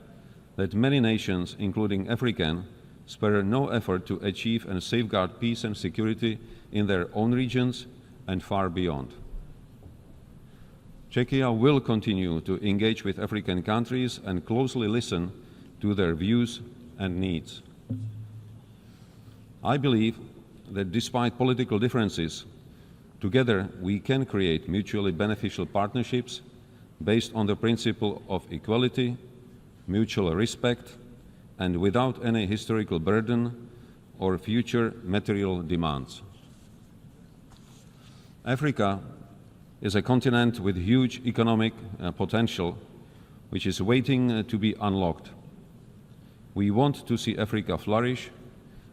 that many nations, including African, spare no effort to achieve and safeguard peace and security in their own regions and far beyond. Czechia will continue to engage with African countries and closely listen to their views and needs. I believe that despite political differences, together we can create mutually beneficial partnerships based on the principle of equality, mutual respect, and without any historical burden or future material demands. Africa is a continent with huge economic potential, which is waiting to be unlocked. We want to see Africa flourish,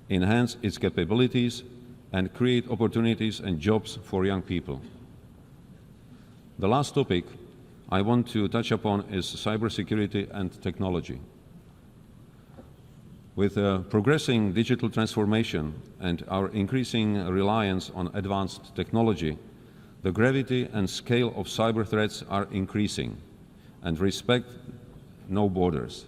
enhance its capabilities, and create opportunities and jobs for young people. The last topic I want to touch upon is cybersecurity and technology. With progressing digital transformation and our increasing reliance on advanced technology, the gravity and scale of cyber threats are increasing and respect no borders.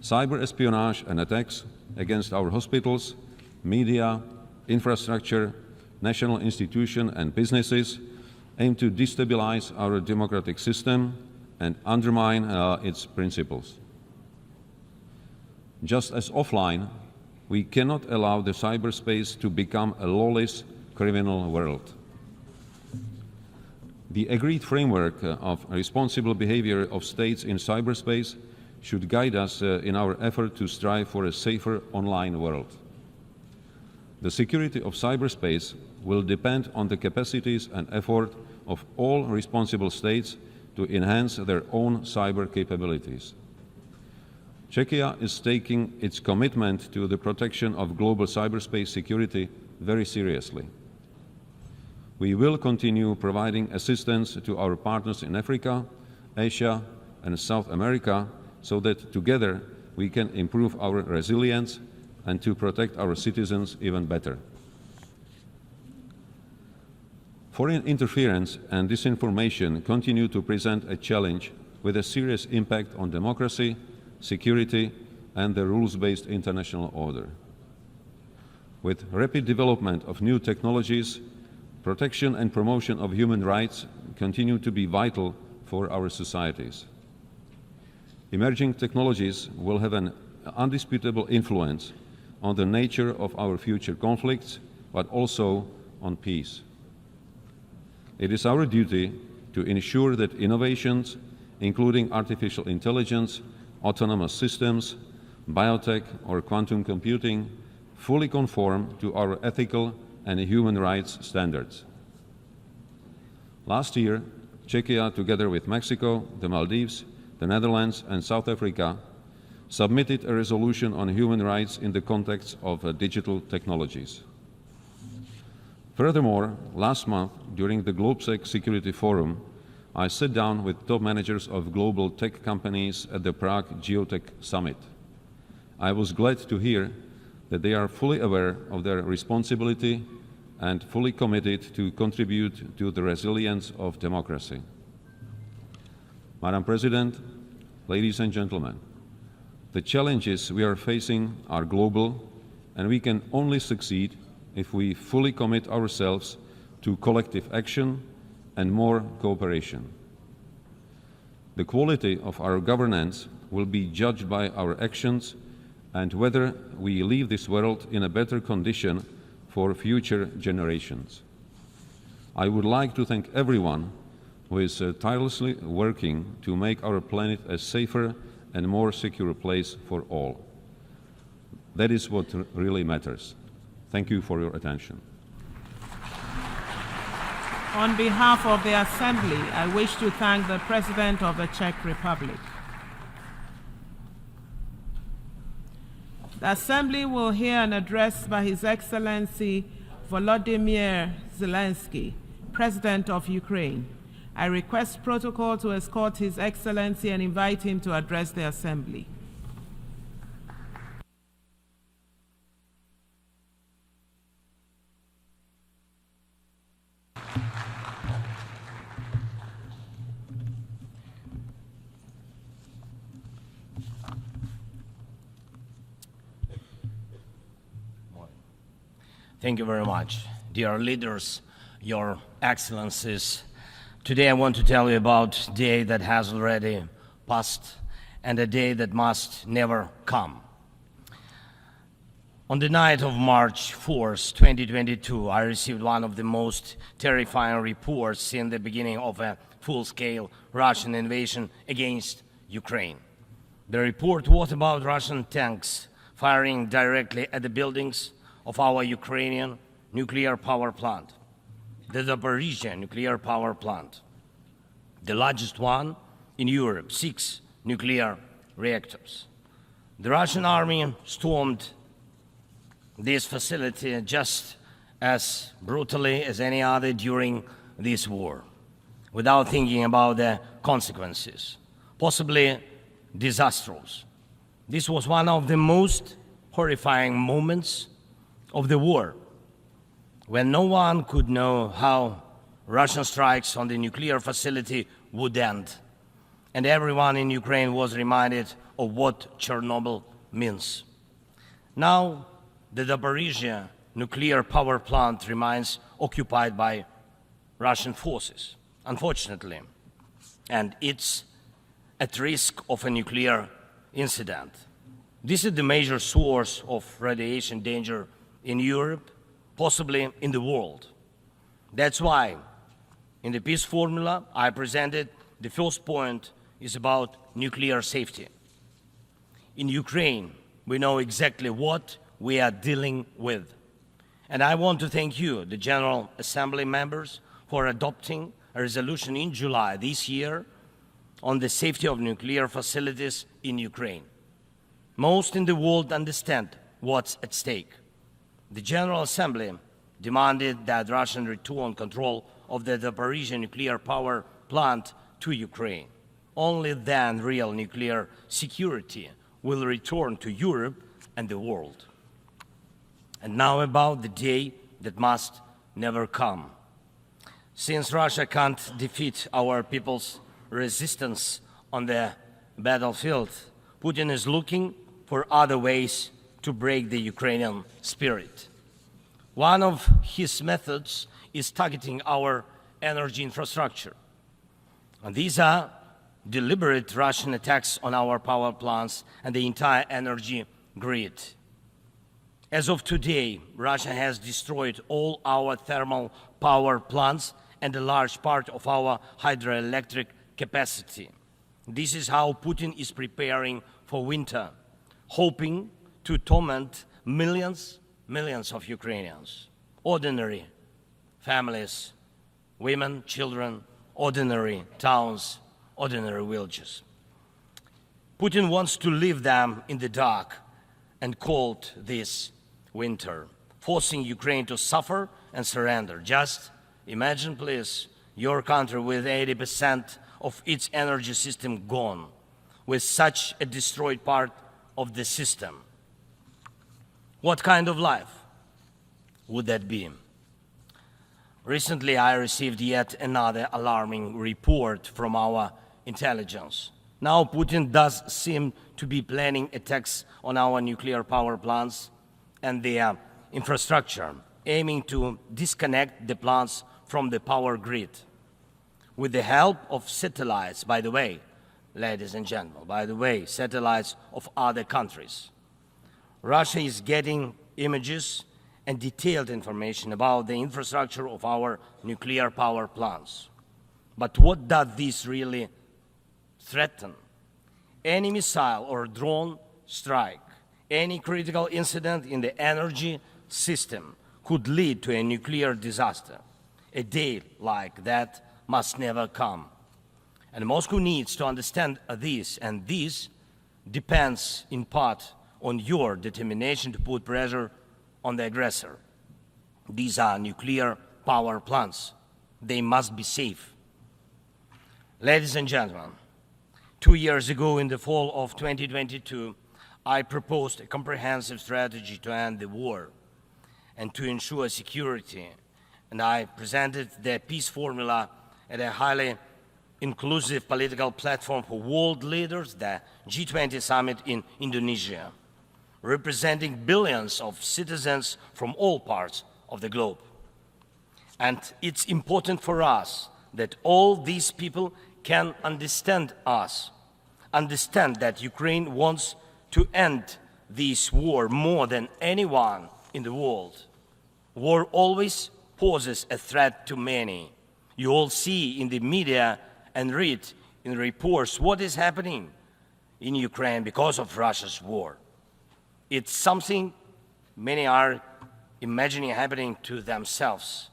Cyber espionage and attacks against our hospitals, media, infrastructure, national institutions and businesses aim to destabilize our democratic system and undermine its principles. Just as offline, we cannot allow the cyberspace to become a lawless criminal world. The agreed framework of responsible behavior of states in cyberspace should guide us in our effort to strive for a safer online world. The security of cyberspace will depend on the capacities and effort of all responsible states to enhance their own cyber capabilities. Czechia is taking its commitment to the protection of global cyberspace security very seriously. We will continue providing assistance to our partners in Africa, Asia, and South America so that together we can improve our resilience and to protect our citizens even better. Foreign interference and disinformation continue to present a challenge with a serious impact on democracy, security, and the rules-based international order. With rapid development of new technologies, protection and promotion of human rights continue to be vital for our societies. Emerging technologies will have an undisputable influence on the nature of our future conflicts, but also on peace. It is our duty to ensure that innovations, including artificial intelligence, autonomous systems, biotech, or quantum computing, fully conform to our ethical and human rights standards. Last year, Czechia, together with Mexico, the Maldives, the Netherlands, and South Africa, submitted a resolution on human rights in the context of digital technologies. Furthermore, last month, during the GlobeSec Security Forum, I sat down with top managers of global tech companies at the Prague Geotech Summit. I was glad to hear that they are fully aware of their responsibility and fully committed to contribute to the resilience of democracy. Madam President, ladies and gentlemen, the challenges we are facing are global, and we can only succeed if we fully commit ourselves to collective action and more cooperation. The quality of our governance will be judged by our actions and whether we leave this world in a better condition for future generations. I would like to thank everyone who is tirelessly working to make our planet a safer and more secure place for all. That is what really matters. Thank you for your attention. On behalf of the Assembly, I wish to thank the President of the Czech Republic. The Assembly will hear an address by His Excellency Volodymyr Zelensky, President of Ukraine. I request protocol to escort His Excellency and invite him to address the Assembly. Thank you very much. Dear leaders, Your Excellencies, today I want to tell you about a day that has already passed and a day that must never come. On the night of March 4th, 2022, I received one of the most terrifying reports since the beginning of a full-scale Russian invasion against Ukraine. The report was about Russian tanks firing directly at the buildings of our Ukrainian nuclear power plant, the Zaporizhzhia nuclear power plant, the largest one in Europe, 6 nuclear reactors. The Russian army stormed this facility just as brutally as any other during this war, without thinking about the consequences, possibly disastrous. This was one of the most horrifying moments of the war, when no one could know how Russian strikes on the nuclear facility would end, and everyone in Ukraine was reminded of what Chernobyl means. Now, the Zaporizhzhia nuclear power plant remains occupied by Russian forces, unfortunately, and it's at risk of a nuclear incident. This is the major source of radiation danger in Europe, possibly in the world. That's why in the peace formula I presented, the first point is about nuclear safety. In Ukraine, we know exactly what we are dealing with. And I want to thank you, the General Assembly members, for adopting a resolution in July this year on the safety of nuclear facilities in Ukraine. Most in the world understand what's at stake. The General Assembly demanded that Russian return control of the Zaporizhzhia nuclear power plant to Ukraine. Only then real nuclear security will return to Europe and the world. And now about the day that must never come. Since Russia can't defeat our people's resistance on the battlefield, Putin is looking for other ways to break the Ukrainian spirit. One of his methods is targeting our energy infrastructure. And these are deliberate Russian attacks on our power plants and the entire energy grid. As of today, Russia has destroyed all our thermal power plants and a large part of our hydroelectric capacity. This is how Putin is preparing for winter, hoping to torment millions of Ukrainians, ordinary families, women, children, ordinary towns, ordinary villages. Putin wants to leave them in the dark and cold this winter, forcing Ukraine to suffer and surrender. Just imagine, please, your country with 80% of its energy system gone, with such a destroyed part of the system. What kind of life would that be? Recently, I received yet another alarming report from our intelligence. Now Putin does seem to be planning attacks on our nuclear power plants and their infrastructure, aiming to disconnect the plants from the power grid. With the help of satellites, by the way, ladies and gentlemen, satellites of other countries. Russia is getting images and detailed information about the infrastructure of our nuclear power plants. But what does this really threaten? Any missile or drone strike, any critical incident in the energy system could lead to a nuclear disaster. A day like that must never come. And Moscow needs to understand this, and this depends in part on your determination to put pressure on the aggressor. These are nuclear power plants. They must be safe. Ladies and gentlemen, 2 years ago, in the fall of 2022, I proposed a comprehensive strategy to end the war and to ensure security, and I presented the peace formula at a highly inclusive political platform for world leaders, the G20 summit in Indonesia, representing billions of citizens from all parts of the globe. And it's important for us that all these people can understand us, understand that Ukraine wants to end this war more than anyone in the world. War always poses a threat to many. You all see in the media and read in reports what is happening in Ukraine because of Russia's war. It's something many are imagining happening to themselves.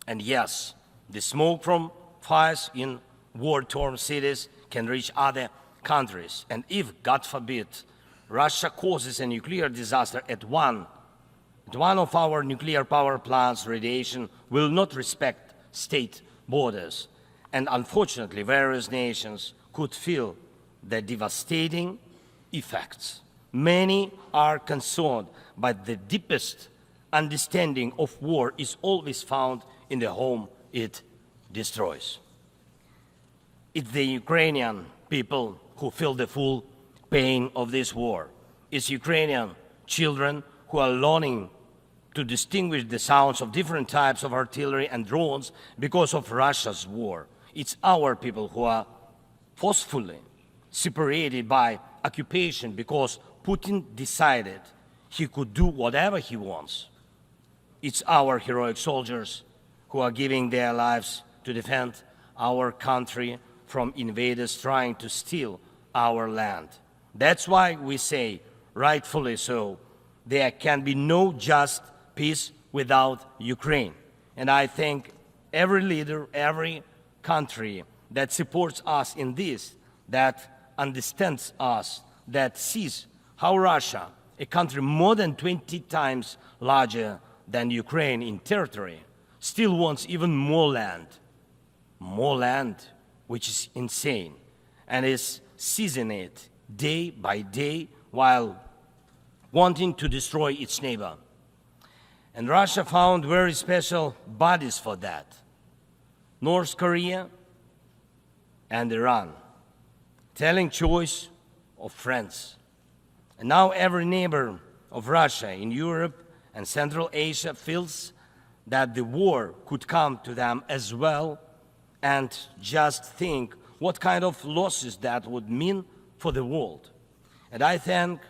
And yes, the smoke from fires in war-torn cities can reach other countries. And if, God forbid, Russia causes a nuclear disaster at one of our nuclear power plants, radiation will not respect state borders. And unfortunately, various nations could feel the devastating effects. Many are concerned, but the deepest understanding of war is always found in the home it destroys. It's the Ukrainian people who feel the full pain of this war. It's Ukrainian children who are learning to distinguish the sounds of different types of artillery and drones because of Russia's war. It's our people who are forcefully separated by occupation because Putin decided he could do whatever he wants. It's our heroic soldiers who are giving their lives to defend our country from invaders trying to steal our land. That's why we say, rightfully so, there can be no just peace without Ukraine. And I thank every leader, every country that supports us in this, that understands us, that sees how Russia, a country more than 20 times larger than Ukraine in territory, still wants even more land, which is insane, and is seizing it day by day while wanting to destroy its neighbor. And Russia found very special bodies for that. North Korea and Iran, telling choice of friends. And now every neighbor of Russia in Europe and Central Asia feels that the war could come to them as well, and just think what kind of losses that would mean for the world. And I thank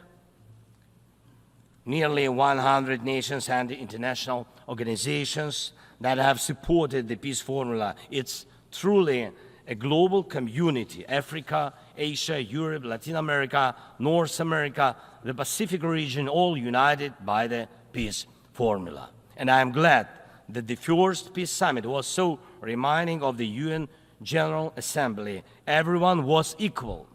nearly 100 nations and international organizations that have supported the peace formula. It's truly a global community: Africa, Asia, Europe, Latin America, North America, the Pacific region, all united by the peace formula. And I am glad that the first peace summit was so reminding of the UN General Assembly. Everyone was equal.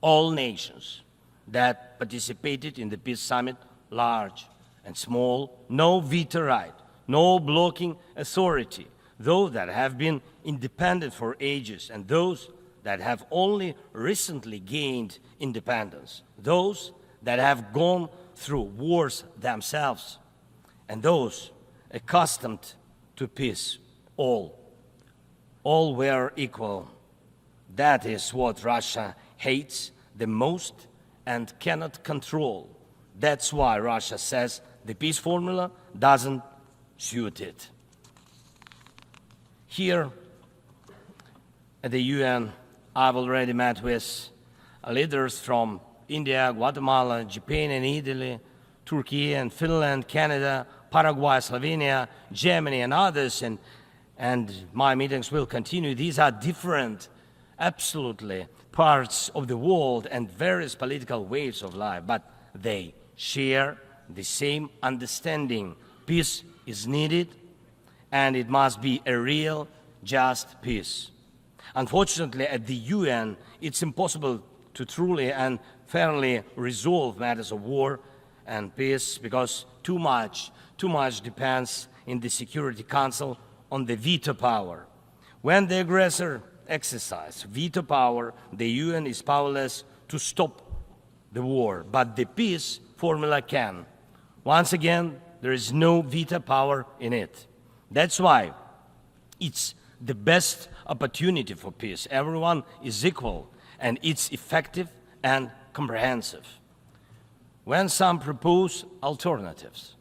All nations that participated in the peace summit, large and small, no veto right, no blocking authority, those that have been independent for ages and those that have only recently gained independence, those that have gone through wars themselves, and those accustomed to peace, all were equal. That is what Russia hates the most and cannot control. That's why Russia says the peace formula doesn't suit it. Here at the UN, I've already met with leaders from India, Guatemala, Japan, and Italy Turkey and Finland, Canada, Paraguay, Slovenia, Germany, and others, and my meetings will continue. These are different, absolutely, parts of the world and various political waves of life, but they share the same understanding. Peace is needed, and it must be a real, just peace. Unfortunately, at the UN, it's impossible to truly and fairly resolve matters of war and peace because too much depends in the Security Council on the veto power. When the aggressor exercises veto power, the UN is powerless to stop the war, but the peace formula can. Once again, there is no veto power in it. That's why it's the best opportunity for peace. Everyone is equal, and it's effective and comprehensive. When some propose alternatives,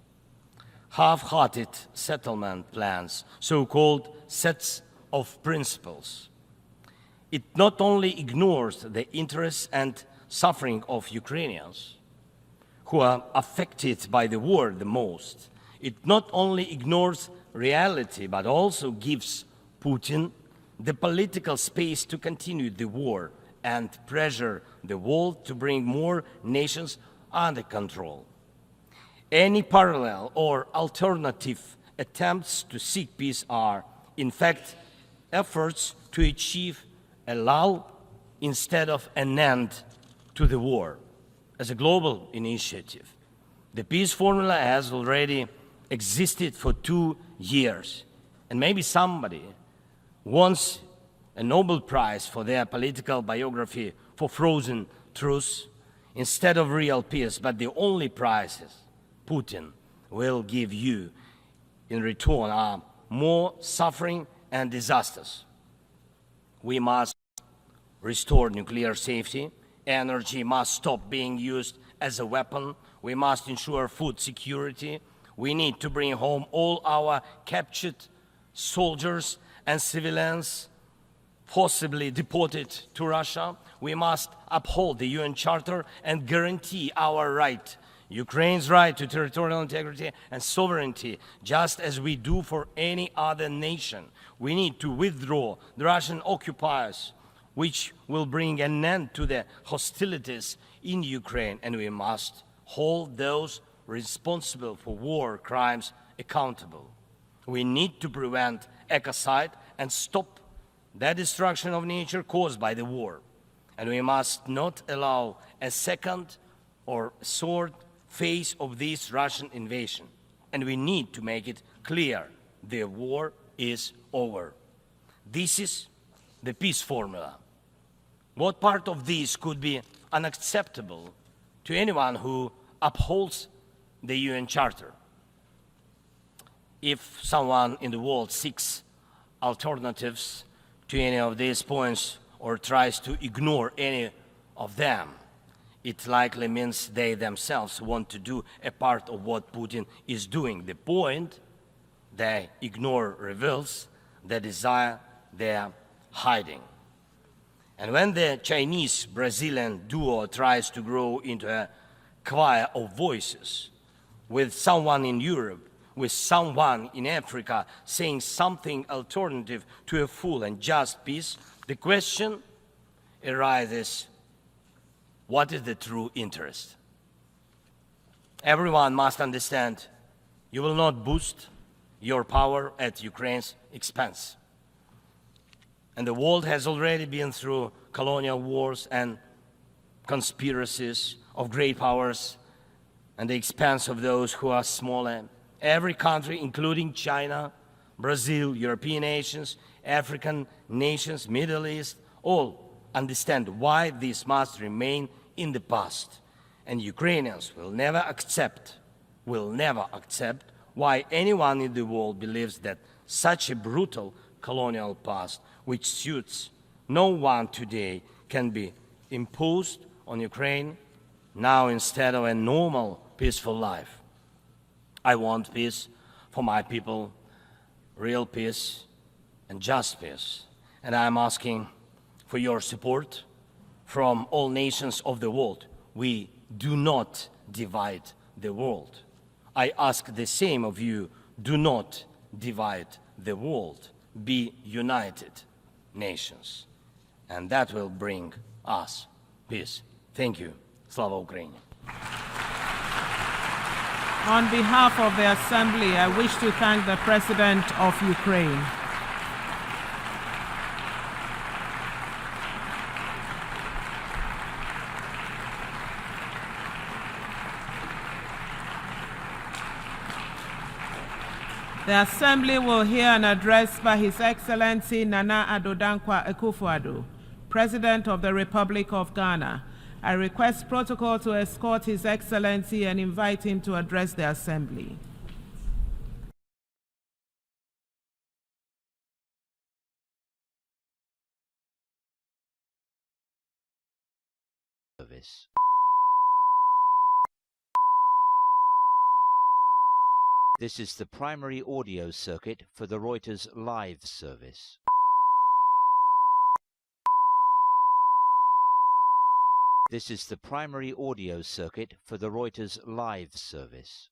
half-hearted settlement plans, so-called sets of principles, it not only ignores the interests and suffering of Ukrainians, who are affected by the war the most. It not only ignores reality, but also gives Putin the political space to continue the war and pressure the world to bring more nations under control. Any parallel or alternative attempts to seek peace are, in fact, efforts to achieve a lull instead of an end to the war. As a global initiative, the peace formula has already existed for 2 years, and maybe somebody wants a Nobel Prize for their political biography for frozen truths instead of real peace, but the only prizes Putin will give you in return are more suffering and disasters. We must restore nuclear safety. Energy must stop being used as a weapon. We must ensure food security. We need to bring home all our captured soldiers and civilians forcibly deported to Russia. We must uphold the UN Charter and guarantee our right, Ukraine's right to territorial integrity and sovereignty, just as we do for any other nation. We need to withdraw the Russian occupiers, which will bring an end to the hostilities in Ukraine, and we must hold those responsible for war crimes accountable. We need to prevent ecocide and stop the destruction of nature caused by the war. And we must not allow a second or third phase of this Russian invasion. And we need to make it clear the war is over. This is the peace formula. What part of this could be unacceptable to anyone who upholds the UN Charter? If someone in the world seeks alternatives to any of these points or tries to ignore any of them, it likely means they themselves want to do a part of what Putin is doing. The point they ignore reveals the desire they're hiding. And when the Chinese-Brazilian duo tries to grow into a choir of voices, with someone in Europe, with someone in Africa saying something alternative to a full and just peace, the question arises, what is the true interest? Everyone must understand you will not boost your power at Ukraine's expense. And the world has already been through colonial wars and conspiracies of great powers and the expense of those who are smaller. Every country, including China, Brazil, European nations, African nations, Middle East, all understand why this must remain in the past. And Ukrainians will never accept why anyone in the world believes that such a brutal colonial past, which suits no one today, can be imposed on Ukraine now instead of a normal, peaceful life. I want peace for my people, real peace and just peace. And I'm asking for your support from all nations of the world. We do not divide the world. I ask the same of you, do not divide the world, be united nations. And that will bring us peace. Thank you. Slava Ukraini. On behalf of the Assembly, I wish to thank the President of Ukraine. The Assembly will hear an address by His Excellency Nana Addo Dankwa Akufo-Addo, President of the Republic of Ghana. I request protocol to escort His Excellency and invite him to address the Assembly. Service. This is the primary audio circuit for the Reuters live service. This is the primary audio circuit for the Reuters live service.